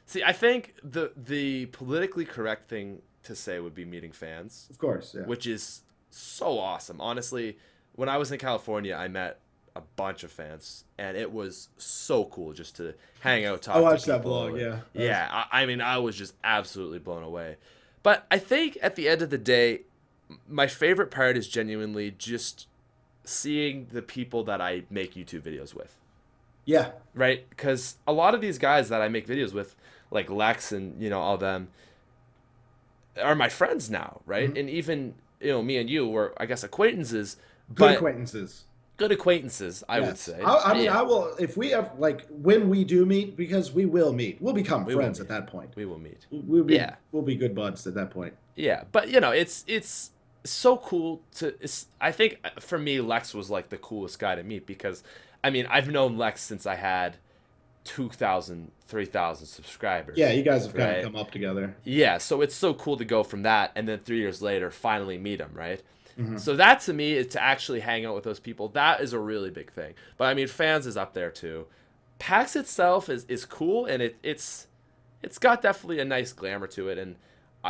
See, I think the politically correct thing to say would be meeting fans, Of course, yeah. which is so awesome. Honestly, when I was in California, I met a bunch of fans, and it was so cool just to hang out, talk I watched to that people. vlog, yeah. Yeah. I mean, I was just absolutely blown away. But I think at the end of the day, my favorite part is genuinely just seeing the people that I make YouTube videos with. Yeah. Right? Because a lot of these guys that I make videos with, like Lex and all them, are my friends now, right? And even me and you were, I guess, acquaintances, Good but acquaintances. good acquaintances, I would Yes. say. I mean, Yeah, I will, if we have, like, when we do meet, because we will meet, we'll become we will friends meet. at that point. We will meet. We'll be, Yeah, we'll be good buds at that point. yeah, but it's so cool to. I think for me, Lex was like the coolest guy to meet because, I mean, I've known Lex since I had 2,000, 3,000 subscribers. Yeah, you guys have kind right? of come up together. Yeah, so it's so cool to go from that and then 3 years later finally meet him, right? Mm-hmm. So that to me is to actually hang out with those people. That is a really big thing. But I mean, fans is up there too. PAX itself is cool and it's got definitely a nice glamour to it. And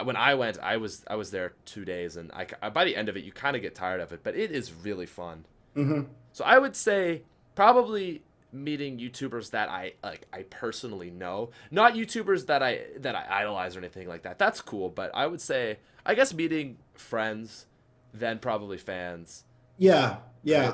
when I went, I was there 2 days, and I by the end of it, you kind of get tired of it, but it is really fun. Mm-hmm. So I would say probably meeting YouTubers that I personally know, not YouTubers that I idolize or anything like that. That's cool, but I would say I guess meeting friends, then probably fans. Yeah. Right?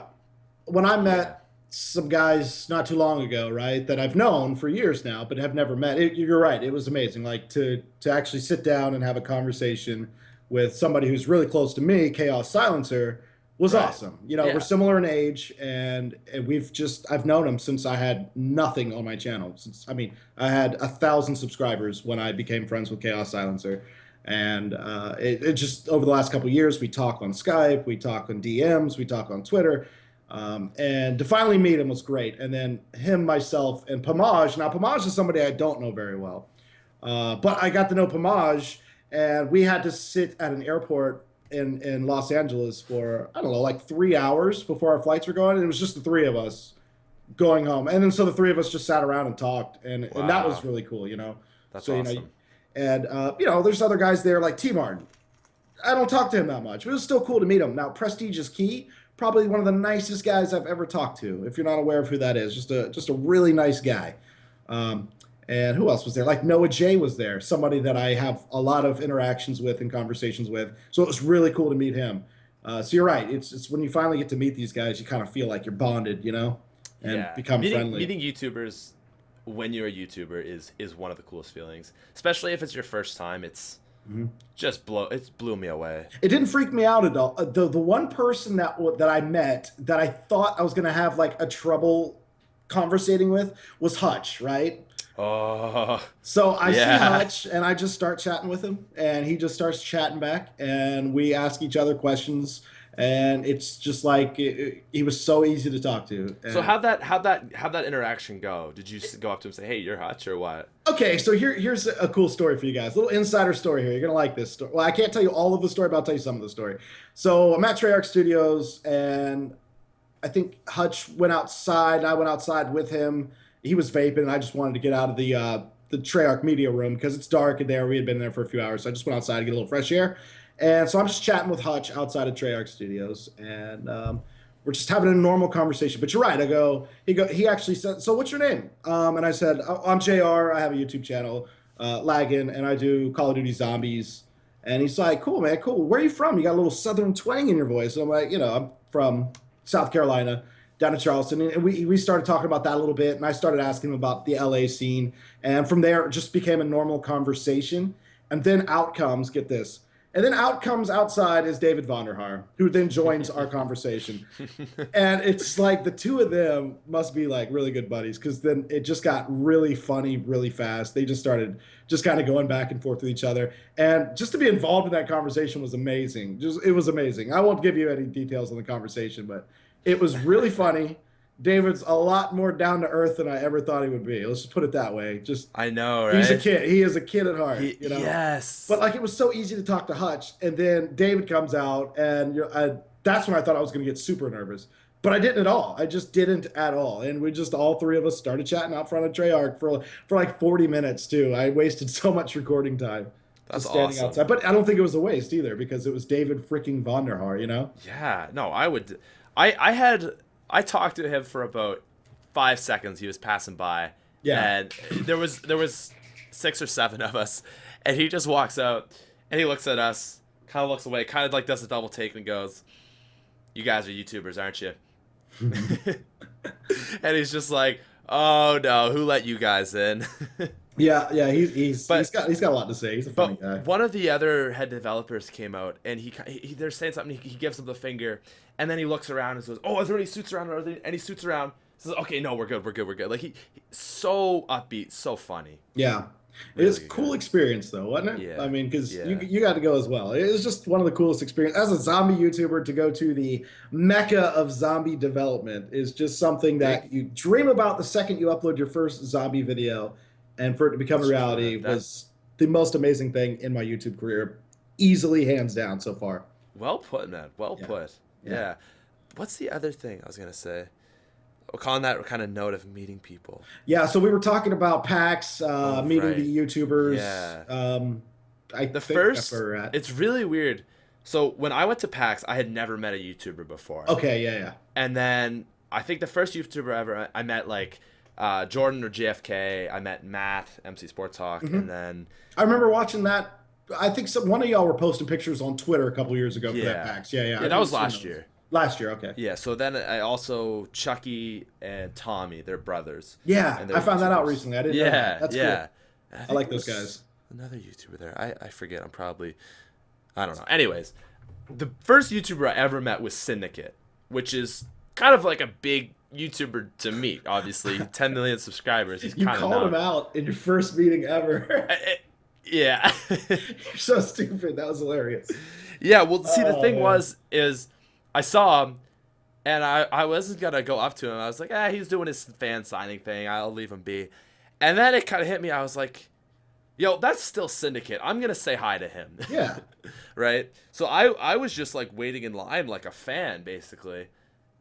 When I Yeah. met some guys not too long ago, right, that I've known for years now, but have never met. You're right. It was amazing. Like to actually sit down and have a conversation with somebody who's really close to me, Chaos Silencer, was Right. awesome. Yeah. We're similar in age, and I've known him since I had nothing on my channel. I had 1,000 subscribers when I became friends with Chaos Silencer. And it just, over the last couple of years, we talk on Skype, we talk on DMs, we talk on Twitter. And to finally meet him was great. And then him, myself, and Pamaj. Now, Pamaj is somebody I don't know very well. But I got to know Pamaj, and we had to sit at an airport in Los Angeles for, I don't know, like 3 hours before our flights were going. And it was just the three of us going home. And then so the three of us just sat around and talked. And that was really cool, That's so, awesome. And, there's other guys there like T-Martin. I don't talk to him that much, but it was still cool to meet him. Now, Prestige is Key, probably one of the nicest guys I've ever talked to. If you're not aware of who that is, just a really nice guy. And who else was there? Like Noah J was there, somebody that I have a lot of interactions with and conversations with. So it was really cool to meet him. So you're right. It's when you finally get to meet these guys, you kind of feel like you're bonded, and become friendly. Meeting YouTubers when you're a YouTuber is one of the coolest feelings, especially if it's your first time. It's blew me away. It didn't freak me out at all. The one person that I met that I thought I was gonna have like a trouble conversating with was Hutch, right? Oh, So I see yeah. Hutch and I just start chatting with him, and he just starts chatting back, and we ask each other questions, and it's just like he was so easy to talk to. So And- how'd that interaction go? Did you go up to him and say, "Hey, you're Hutch," or what? Okay, so here's a cool story for you guys. A little insider story here. You're going to like this story. Well, I can't tell you all of the story, but I'll tell you some of the story. So I'm at Treyarch Studios, and I think Hutch went outside, and I went outside with him. He was vaping, and I just wanted to get out of the Treyarch media room because it's dark in there. We had been there for a few hours, so I just went outside to get a little fresh air. And so I'm just chatting with Hutch outside of Treyarch Studios, and we're just having a normal conversation. But you're right. He actually said, "So what's your name?" And I said, "I'm JR. I have a YouTube channel, Laggin, and I do Call of Duty Zombies." And he's like, "Cool, man, cool. Where are you from? You got a little Southern twang in your voice." And I'm like, I'm from South Carolina. down to Charleston, and we started talking about that a little bit, and I started asking him about the LA scene, and from there it just became a normal conversation. And then out comes, get this, and then out comes outside is David Vonderhaar, who then joins our conversation. And it's like the two of them must be like really good buddies, because then it just got really funny really fast. They just started just kind of going back and forth with each other. And just to be involved in that conversation was amazing. It was amazing. I won't give you any details on the conversation, but it was really funny. David's a lot more down to earth than I ever thought he would be. Let's just put it that way. Just I know, right? He's a kid. He is a kid at heart. Yes. But like, it was so easy to talk to Hutch, and then David comes out, and that's when I thought I was going to get super nervous. But I didn't at all. I just didn't at all. And we just, all three of us started chatting out front of Treyarch for like 40 minutes too. I wasted so much recording time. That's standing awesome. outside. But I don't think it was a waste either, because it was David freaking Vonderhaar, you know? Yeah. No, I would. I talked to him for about 5 seconds. He was passing by. Yeah. And there was 6 or 7 of us, and he just walks out and he looks at us, kind of looks away, kind of like does a double take and goes, "You guys are YouTubers, aren't you?" And he's just like, "Oh no, who let you guys in?" Yeah, he's got a lot to say. He's a funny guy. One of the other head developers came out, and they're saying something. He gives them the finger, and then he looks around and says, "Oh, are there any suits around? Are there any suits around?" He says, "Okay, no, we're good." Like he so upbeat, so funny. Yeah. Really It was a cool experience, though, wasn't it? Yeah. I mean, because you got to go as well. It was just one of the coolest experiences. As a zombie YouTuber, to go to the mecca of zombie development is just something that you dream about the second you upload your first zombie video. And for it to become a reality was the most amazing thing in my YouTube career. Easily, hands down, so far. Well put, man. Well put. Yeah. What's the other thing I was going to say? On that kind of note of meeting people. Yeah, so we were talking about PAX, meeting the YouTubers. Yeah. It's really weird. So when I went to PAX, I had never met a YouTuber before. Okay, yeah. And then I think the first YouTuber ever I met, like Jordan or JFK. I met Matt, MC Sports Talk, and then I remember watching that. I think one of y'all were posting pictures on Twitter a couple years ago for that PAX. Yeah, that was last year. Last year, okay. Yeah, so then I also, Chucky and Tommy, they're brothers. Yeah, I found that out recently. I didn't know that. That's cool. I like those guys. Another YouTuber there. I forget. I don't know. Anyways, the first YouTuber I ever met was Syndicate, which is kind of like a big YouTuber to meet, obviously. 10 million subscribers. He's you called him out in your first meeting ever. Yeah. You're so stupid. That was hilarious. Yeah, well, see, the thing is I saw him, and I wasn't going to go up to him. I was like, he's doing his fan signing thing. I'll leave him be. And then it kind of hit me. I was like, yo, that's still Syndicate. I'm going to say hi to him. Yeah. Right? So I was just, like, waiting in line like a fan, basically.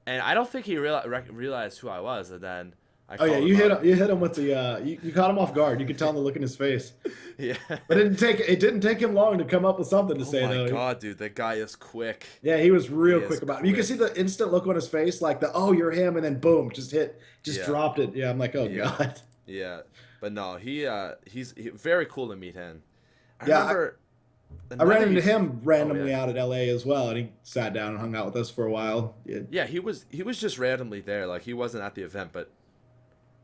And I don't think he realized who I was. And then you hit him with the you caught him off guard. You could tell in the look in his face. Yeah. But it didn't take him long to come up with something to say. Oh my god, dude, that guy is quick. Yeah, he was real quick about it. You can see the instant look on his face, like you're him, and then boom, just dropped it. Yeah, I'm like, oh god. Yeah, but no, he's very cool to meet him. I ran into him randomly out at LA as well, and he sat down and hung out with us for a while. Yeah, he was just randomly there, like he wasn't at the event, but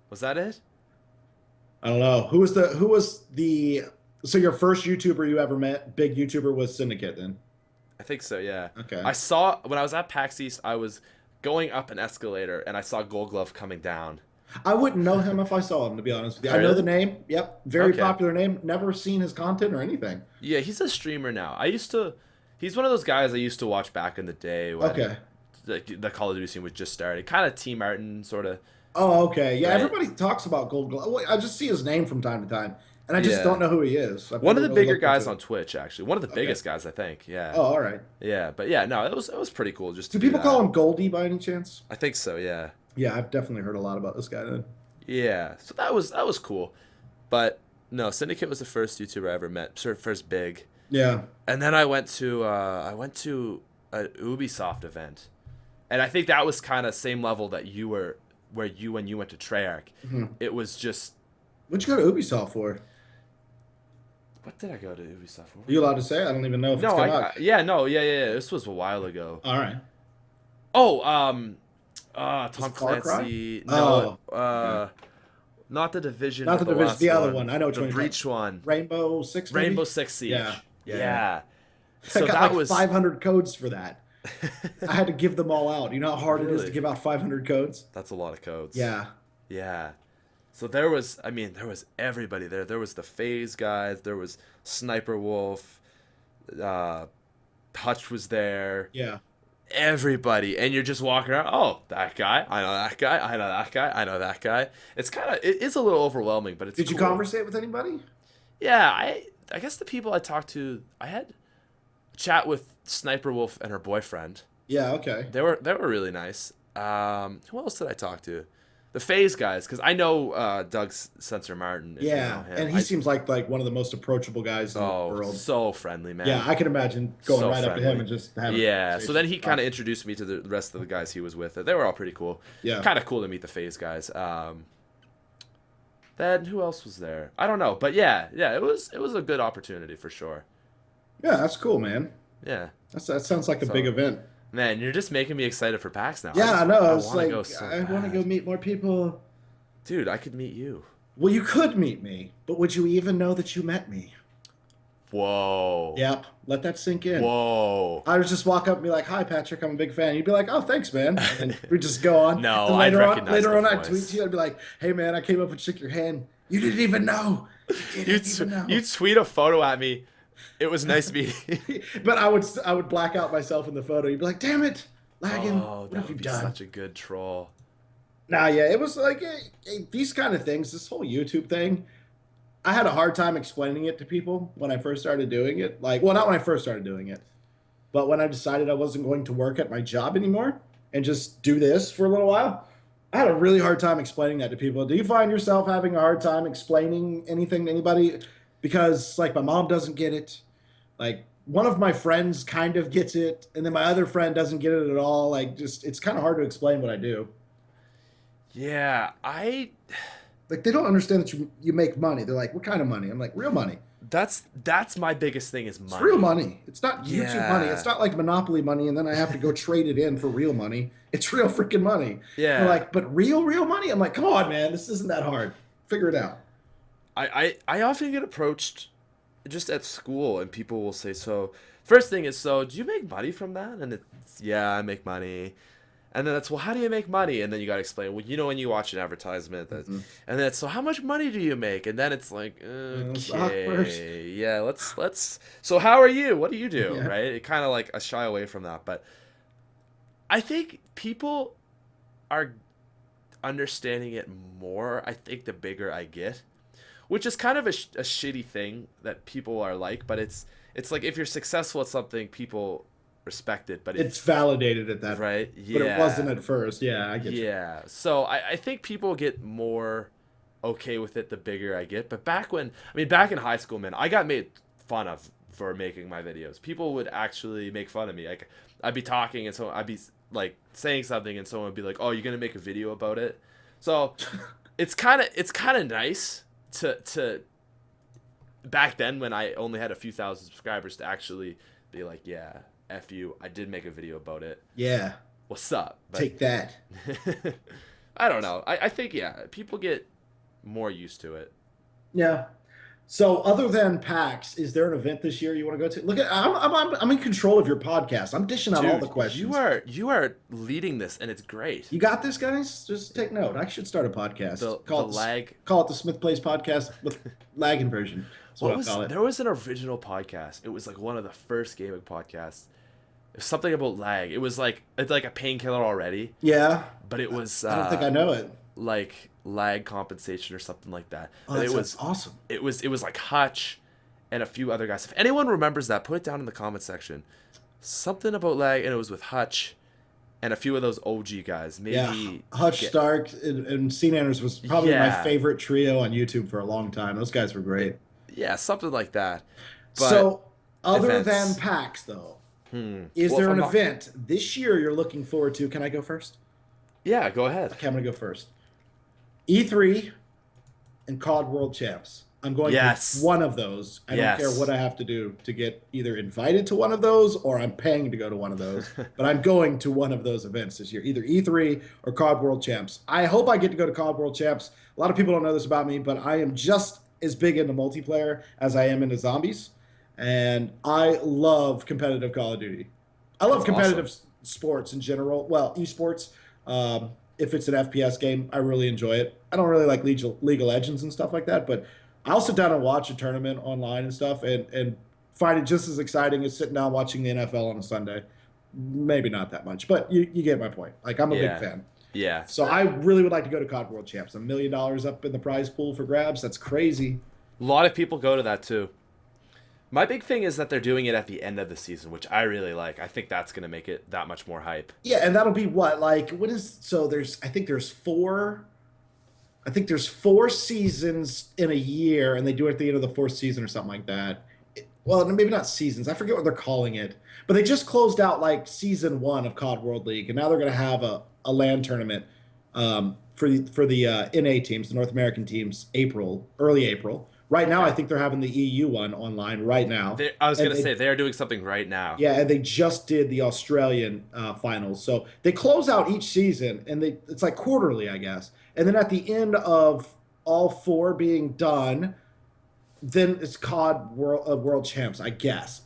was that it? I don't know. Who was the so your first YouTuber you ever met, big YouTuber, was Syndicate then? I think so, yeah. Okay. I saw when I was at PAX East, I was going up an escalator and I saw Gold Glove coming down. I wouldn't know him if I saw him, to be honest with you. I know the name. Yep. Very popular name. Never seen his content or anything. Yeah, he's a streamer now. He's one of those guys I used to watch back in the day when the Call of Duty scene was just starting. Kind of T Martin, sort of. Oh, okay. Yeah, right? Everybody talks about Gold Glove. I just see his name from time to time, and I just don't know who he is. One of the bigger guys on Twitch, actually. One of the biggest guys, I think. Yeah. Oh, all right. Yeah, but yeah, no, it was pretty cool. Just do people call him Goldie by any chance? I think so. Yeah. Yeah, I've definitely heard a lot about this guy then. Yeah, so that was cool, but no, Syndicate was the first YouTuber I ever met, first big. Yeah. And then I went to an Ubisoft event, and I think that was kind of same level that you were, when you went to Treyarch. Mm-hmm. It was just. What'd you go to Ubisoft for? What did I go to Ubisoft for? Are you allowed to say? I don't even know if it's come out. Yeah. This was a while ago. All right. Oh, Tom Far Cry? Clancy. Oh, No, okay. not the Division. Not the but Division, last the other one. I know which the one. Breach one. Rainbow Six, maybe? Rainbow Six Yeah, Siege. yeah. Yeah. I So got that like was 500 codes for that. I had to give them all out. You know how hard it is to Really? give out 500 codes? That's a lot of codes. Yeah. Yeah. So there was everybody there. There was the FaZe guys. There was Sniper Wolf. Hutch was there. Yeah. Everybody, and you're just walking around. Oh, that guy. I know that guy. I know that guy. I know that guy. It is a little overwhelming, but it's. Did you cool. conversate with anybody? Yeah, I guess the people I talked to, I had a chat with Sniper Wolf and her boyfriend. Yeah, okay. They were really nice. Who else did I talk to? The FaZe guys, because I know Doug Sensor Martin. If you know him. And he seems like one of the most approachable guys in the world. So friendly, man. Yeah, I can imagine going So right up to him and just having so then he kind of introduced me to the rest of the guys he was with. They were all pretty cool. Yeah. Kind of cool to meet the FaZe guys. Then who else was there? I don't know, but yeah, it was a good opportunity for sure. Yeah, that's cool, man. Yeah. That sounds like a big event. Man, you're just making me excited for PAX now. Yeah, I know. It's wanna like, go so I want to bad. go meet more people. Dude, I could meet you. Well, you could meet me, but would you even know that you met me? Whoa. Yep. Let that sink in. Whoa. I would just walk up and be like, "Hi, Patrick. I'm a big fan." You'd be like, "Oh, thanks, man." And we just go on. No, and I'd later recognize on, the I'd tweet voice. to you. I'd be like, "Hey, man, I came up and shook your hand. You didn't even know. You didn't even know." You tweet a photo at me. It was nice meeting you. But I would black out myself in the photo. You'd be like, "Damn it, Laggin, Oh, what that have you would be done?" such a good troll. Nah, yeah, it was like these kind of things. This whole YouTube thing, I had a hard time explaining it to people when I first started doing it. Like, well, not when I first started doing it, but when I decided I wasn't going to work at my job anymore and just do this for a little while, I had a really hard time explaining that to people. Do you find yourself having a hard time explaining anything to anybody? Because like my mom doesn't get it. Like one of my friends kind of gets it, and then my other friend doesn't get it at all. Like just it's kind of hard to explain what I do. Yeah, Like they don't understand that you make money. They're like, "What kind of money?" I'm like, "Real money. that's my biggest thing is money. It's real money. It's not YouTube Yeah. money. It's not like Monopoly money, and then I have to go trade it in for real money. It's real freaking money." Yeah. They're like, "But real money?" I'm like, "Come on, man. This isn't that hard. Figure it out." I often get approached just at school and people will say, so first thing is, so do you make money from that? And it's, yeah, I make money. And then it's, well, how do you make money? And then you got to explain, well, you know, when you watch an advertisement, that, and then it's, so how much money do you make? And then it's like, okay, yeah, let's, so how are you? What do you do? Yeah. Right? It kind of like a shy away from that. But I think people are understanding it more, I think, the bigger I get, which is kind of a shitty thing that people are like, but it's like if you're successful at something, people respect it, but It's validated at that right? point. Yeah. But it wasn't at first. Yeah, I get you. Yeah. So I think people get more okay with it the bigger I get. But back in high school, man, I got made fun of for making my videos. People would actually make fun of me. Like I'd be talking and so I'd be like saying something and someone would be like, "Oh, you're gonna make a video about it?" So it's kind of nice to back then when I only had a few thousand subscribers to actually be like, "Yeah, F you, I did make a video about it. Yeah. What's up?" But Take that. I don't know. I think, yeah, people get more used to it. Yeah. So other than PAX, is there an event this year you want to go to? Look, I'm in control of your podcast. I'm dishing out all the Dude, questions. You are leading this, and it's great. You got this, guys? Just take note. I should start a podcast. Call it the SmithPlays Podcast with Laggin version. That's what I'll call it. There was an original podcast. It was like one of the first gaming podcasts. It was something about lag. It was like it's like a painkiller already, Yeah. but it was I don't think I know it. like lag compensation or something like that. Oh, And that it was sounds awesome. It was like Hutch and a few other guys. If anyone remembers that, put it down in the comment section. Something about lag, and it was with Hutch and a few of those OG guys. Maybe Yeah. Hutch, Stark, and Scene Anners was probably my favorite trio on YouTube for a long time. Those guys were great. Yeah, something like that. But So, other events. than PAX, though, Well, is if there I'm an not- event this year you're looking forward to? Can I go first? Yeah, go ahead. Okay, I'm going to go first. E3 and COD World Champs. I'm going Yes. to one of those. I don't care Yes. what I have to do to get either invited to one of those or I'm paying to go to one of those. But I'm going to one of those events this year, either E3 or COD World Champs. I hope I get to go to COD World Champs. A lot of people don't know this about me, but I am just as big into multiplayer as I am into zombies. And I love competitive Call of Duty. I love That's competitive awesome. sports in general. Well, esports. If it's an FPS game, I really enjoy it. I don't really like League of Legends and stuff like that, but I'll sit down and watch a tournament online and stuff and find it just as exciting as sitting down watching the NFL on a Sunday. Maybe not that much, but you get my point. Like, I'm a big fan. Yeah. So I really would like to go to COD World Champs. $1 million up in the prize pool for grabs. That's crazy. A lot of people go to that too. My big thing is that they're doing it at the end of the season, which I really like. I think that's going to make it that much more hype. Yeah, and that'll be what? Like, what is so there's I think there's four seasons in a year, and they do it at the end of the fourth season or something like that. Well, maybe not seasons. I forget what they're calling it. But they just closed out like season 1 of COD World League, and now they're going to have a LAN tournament for the NA teams, the North American teams, early April. Right now, I think they're having the EU one online right now. I was going to say, they're doing something right now. Yeah, and they just did the Australian finals. So they close out each season, and it's like quarterly, I guess. And then at the end of all 4 being done, then it's COD World Champs, I guess.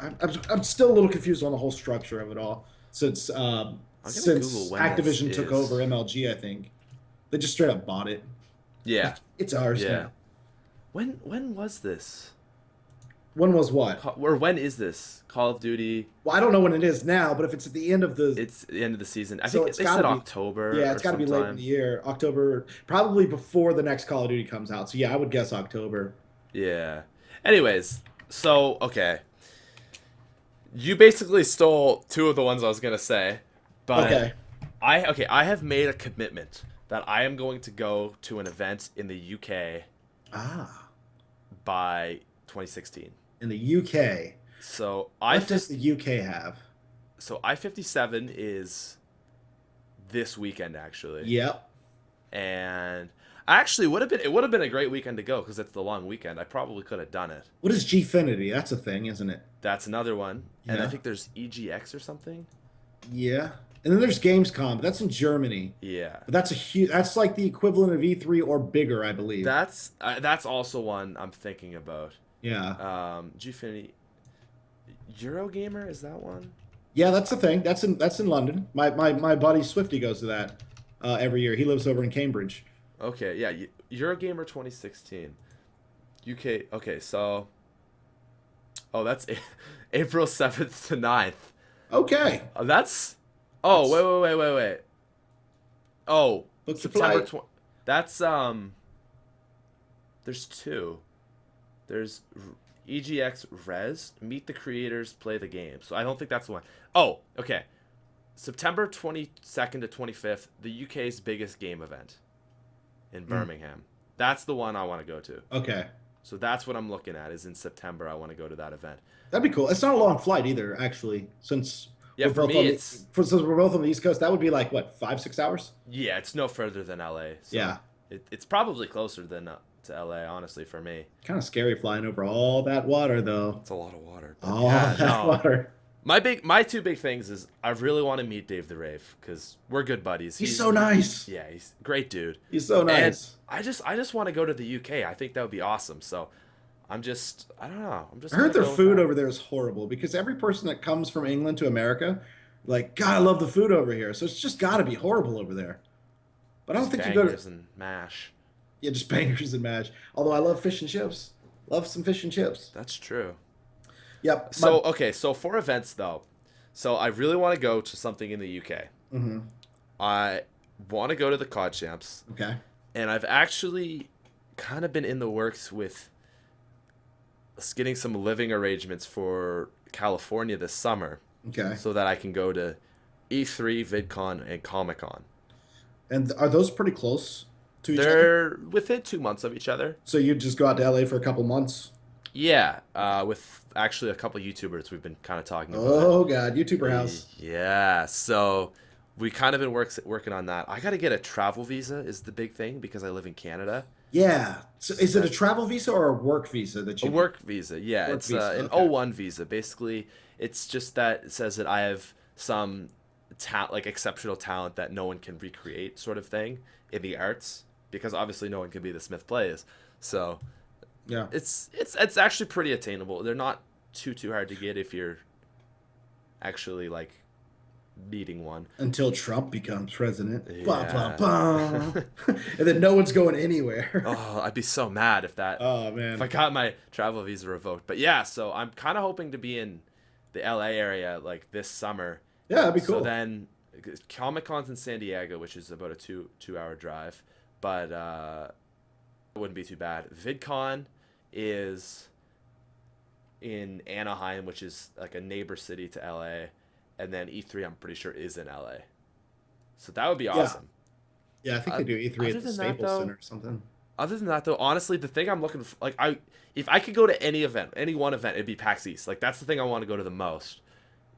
I'm still a little confused on the whole structure of it all since Activision took over MLG, I think. They just straight up bought it. Yeah. Like, it's ours now. When was this? When was what? Or when is this? Call of Duty? Well, I don't know when it is now, but if it's at the end of the... It's the end of the season. I So think it's they gotta said be- October. Yeah, it's got to be late in the year. October, probably before the next Call of Duty comes out. So yeah, I would guess October. Yeah. Anyways, so, okay. You basically stole 2 of the ones I was going to say. But Okay. I have made a commitment that I am going to go to an event in the UK by 2016. In the UK. So What does the UK have? So I-57 is this weekend actually. Yep. And actually it would have been a great weekend to go because it's the long weekend. I probably could have done it. What is Gfinity? That's a thing, isn't it? That's another one. And I Yeah. think there's EGX or something. Yeah. And then there's Gamescom, but that's in Germany. Yeah. But that's like the equivalent of E3 or bigger, I believe. That's also one I'm thinking about. Yeah. Gfinity. Eurogamer, is that one? Yeah, that's the thing. That's in London. My buddy Swifty goes to that every year. He lives over in Cambridge. Okay, yeah, Eurogamer 2016. UK. Okay, so that's April 7th to 9th. Okay. That's wait. Oh, Book the September flight. That's there's 2. There's EGX Res, Meet the Creators, Play the Game. So I don't think that's the one. Oh, okay. September 22nd to 25th, the UK's biggest game event in Birmingham. That's the one I want to go to. Okay. So that's what I'm looking at, is in September I want to go to that event. That'd be cool. It's not a long flight either, actually, since Yeah, we're for both me, on since we're both on the East Coast. That would be like what, 5-6 hours? Yeah, it's no further than LA. So Yeah. It's probably closer than to LA, honestly, for me. Kind of scary flying over all that water, though. It's a lot of water. But All that water. My 2 big things is I really want to meet Dave the Rave because we're good buddies. He's so nice. Yeah, he's a great dude. He's so nice. And I just want to go to the UK. I think that would be awesome. So I don't know. I heard their food over there is horrible because every person that comes from England to America, like, God, I love the food over here. So it's just got to be horrible over there. But I don't think you go to... and mash. Yeah, just bangers and mash. Although I love fish and chips. Love some fish and chips. That's true. Yep. So for events though, so I really want to go to something in the UK. Mm-hmm. I want to go to the COD Champs. Okay. And I've actually kind of been in the works with getting some living arrangements for California this summer. Okay. So that I can go to E3, VidCon, and Comic Con. And are those pretty close to each other? They're within 2 months of each other. So you just go out to LA for a couple months? Yeah, with actually a couple YouTubers we've been kind of talking about. Oh, God. YouTuber house. Yeah, so we kind of been working on that. I got to get a travel visa is the big thing because I live in Canada. Yeah. So is it a That travel visa or a work visa that a you get? work visa. Yeah, Work it's visa. an Okay. O1 visa. Basically, it's just that it says that I have some like exceptional talent that no one can recreate, sort of thing, in the arts, because obviously no one can be the Smith Plays. So Yeah. it's actually pretty attainable. They're not too hard to get if you're actually like needing one. Until Trump becomes president. Bah, bah, Yeah. bah. And then no one's going anywhere. Oh, I'd be so mad Oh if I man. got my travel visa revoked. But yeah, so I'm kind of hoping to be in the LA area like this summer. Yeah, that'd be So cool. then Comic Con's in San Diego, which is about a two hour drive, but it wouldn't be too bad. VidCon is in Anaheim, which is like a neighbor city to LA, and then E3 I'm pretty sure is in LA. So that would be Yeah. awesome. Yeah, I think they do E3 Other at the than that, Staples though, Center or something. honestly, the thing I'm looking for, like, if I could go to any event, any one event, it'd be PAX East. Like, that's the thing I want to go to the most,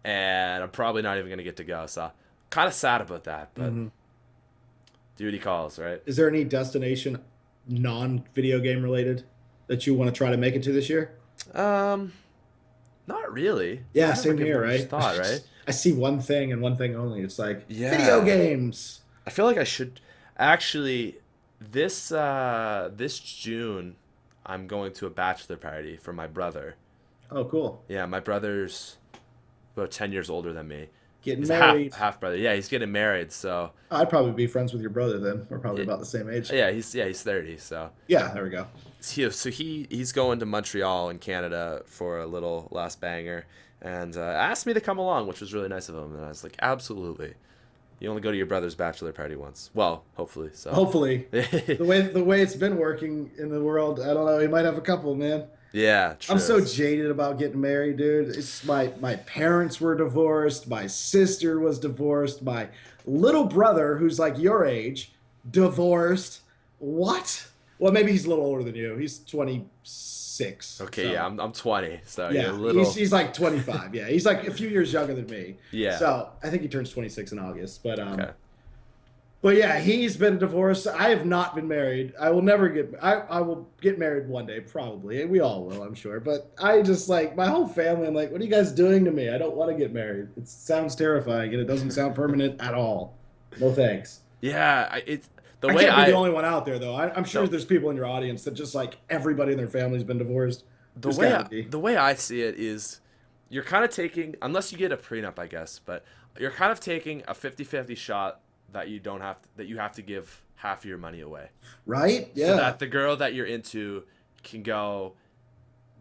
and I'm probably not even gonna get to go. So, kind of sad about that, but Hmm. duty calls, right? Is there any destination non-video game related that you want to try to make it to this year? Um, Not really. Yeah, I've never same given here, it much right? thought, right? I see one thing and one thing only. It's like video Yeah, games. I feel like I should actually this June. I'm going to a bachelor party for my brother. Oh, cool. Yeah, my brother's about 10 years older than me. Getting He's a half married. half brother. Yeah, he's getting married. So I'd probably be friends with your brother then. We're probably yeah, about the same age. he's 30. So Yeah, there we go. he's going to Montreal in Canada for a little last banger, and asked me to come along, which was really nice of him. And I was like, absolutely. You only go to your brother's bachelor party once. Well, hopefully. So Hopefully, the way it's been working in the world, I don't know. He might have a couple, man. yeah, I'm true. so jaded about getting married, dude. It's my parents were divorced, my sister was divorced, my little brother, who's like your age, divorced. What? Well, maybe he's a little older than you. He's 26. Okay, yeah, So I'm 20, so you're a yeah, little. he's like 25. Yeah, he's like a few years younger than me. Yeah. So I think he turns 26 in August. But Okay. but yeah, he's been divorced. I have not been married. I will never get. I will get married one day, probably. We all will, I'm sure. But I just like my whole family. I'm like, what are you guys doing to me? I don't want to get married. It sounds terrifying, and it doesn't sound permanent at all. No thanks. Yeah, it's the I way can't be the I only one out there, though. I'm sure no, there's people in your audience that just like everybody in their family's been divorced. There's got to be. the way I see it is you're kind of taking, unless you get a prenup, I guess, but you're kind of taking a 50-50 shot that you have to give half of your money away. Right? So Yeah. that the girl that you're into can go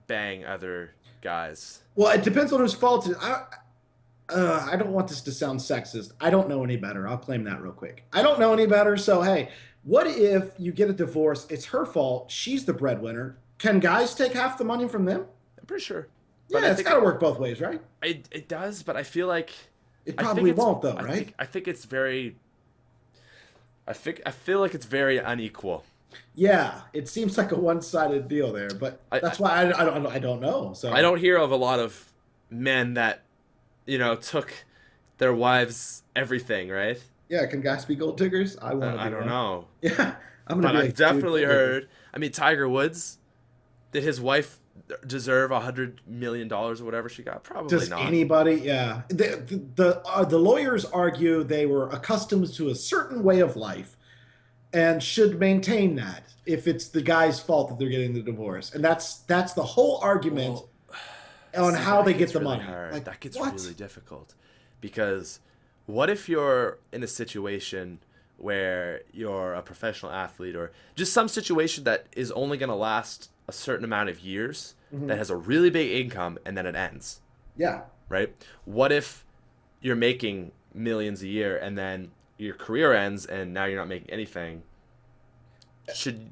bang other guys. Well, it depends on whose fault it is. I don't want this to sound sexist. I don't know any better. I'll claim that real quick. I don't know any better. So, hey, what if you get a divorce? It's her fault. She's the breadwinner. Can guys take half the money from them? I'm pretty sure. But Yeah, I it's think got to work both ways, right? it does, but I feel like It I think probably it's won't, though, right? I think it's very I feel like it's very unequal. Yeah, it seems like a one-sided deal there, but I, that's why I don't know. I So, don't hear of a lot of men that, took their wives everything, right? yeah, can guys be gold diggers? I want to I be don't one. know. Yeah, I'm gonna But be I've like, dude, definitely gold digger. heard. I mean, Tiger Woods, did his wife deserve $100 million or whatever she got? Probably Does not. anybody? Yeah, the lawyers argue they were accustomed to a certain way of life and should maintain that if it's the guy's fault that they're getting the divorce, and that's the whole argument Well, on see, how that they get gets the really money. hard. Like That gets what? really difficult because what if you're in a situation where you're a professional athlete or just some situation that is only going to last a certain amount of years that Mhm. has a really big income and then it ends, Yeah, right? What if you're making millions a year and then your career ends and now you're not making anything? Should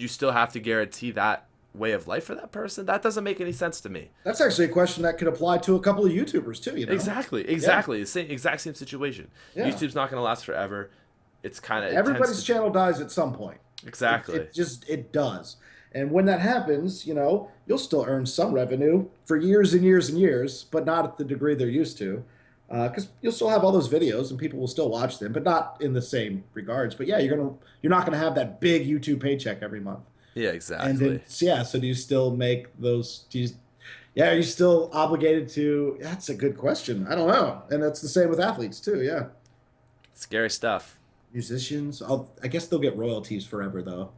you still have to guarantee that way of life for that person? That doesn't make any sense to me. that's actually a question that could apply to a couple of YouTubers too. You know? Exactly. The exact same situation. Yeah. YouTube's not going to last forever. It's kind of Everybody's channel dies at some point. exactly. It does. And when that happens, you'll still earn some revenue for years and years and years, but not at the degree they're used to. because you'll still have all those videos and people will still watch them, but not in the same regards. But yeah, you're not gonna have that big YouTube paycheck every month. Yeah, And then exactly. yeah, so do you still make those? Yeah, are you still obligated to? That's a good question. I don't know, and that's the same with athletes too. Yeah, Scary stuff. musicians. I guess they'll get royalties forever though.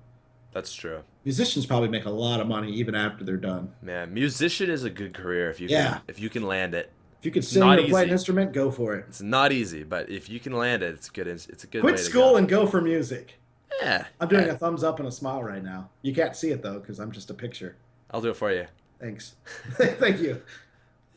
That's true. Musicians probably make a lot of money even after they're done. Man, musician is a good career if you Yeah. can land it. If you could It's sing not or play an easy. instrument, go for it. It's not easy, but if you can land it, it's good. It's a good way Quit to school go. and go for music. Yeah. I'm doing Yeah. a thumbs up and a smile right now. You can't see it though because I'm just a picture. I'll do it for you. Thanks. Thank you.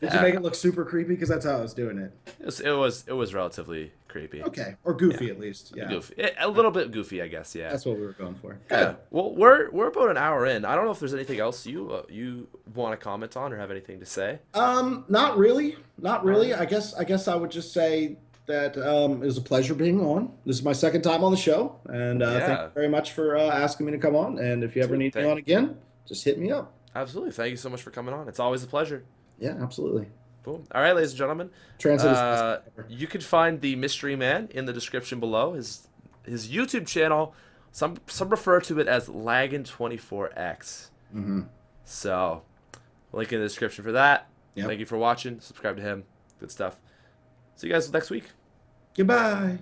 Did you Yeah. make it look super creepy? Because that's how I was doing it. It was relatively creepy. Okay, or goofy at least. Yeah, Goofy. A little bit goofy, I guess. Yeah. that's what we were going for. Yeah. Good. Well, we're about an hour in. I don't know if there's anything else you want to comment on or have anything to say. Not really. Not really. I guess I would just say that it was a pleasure being on. This is my second time on the show, and thank Yeah. you very much for asking me to come on. And if you ever need me on again, just hit me up. Absolutely. Thank you so much for coming on. It's always a pleasure. Yeah, absolutely. Boom. All right, ladies and gentlemen. Translate as You can find the Mystery Man in the description below. His YouTube channel. Some refer to it as Laggin24x. Mm-hmm. So, link in the description for that. Yep. Thank you for watching. Subscribe to him. Good stuff. See you guys next week. Goodbye.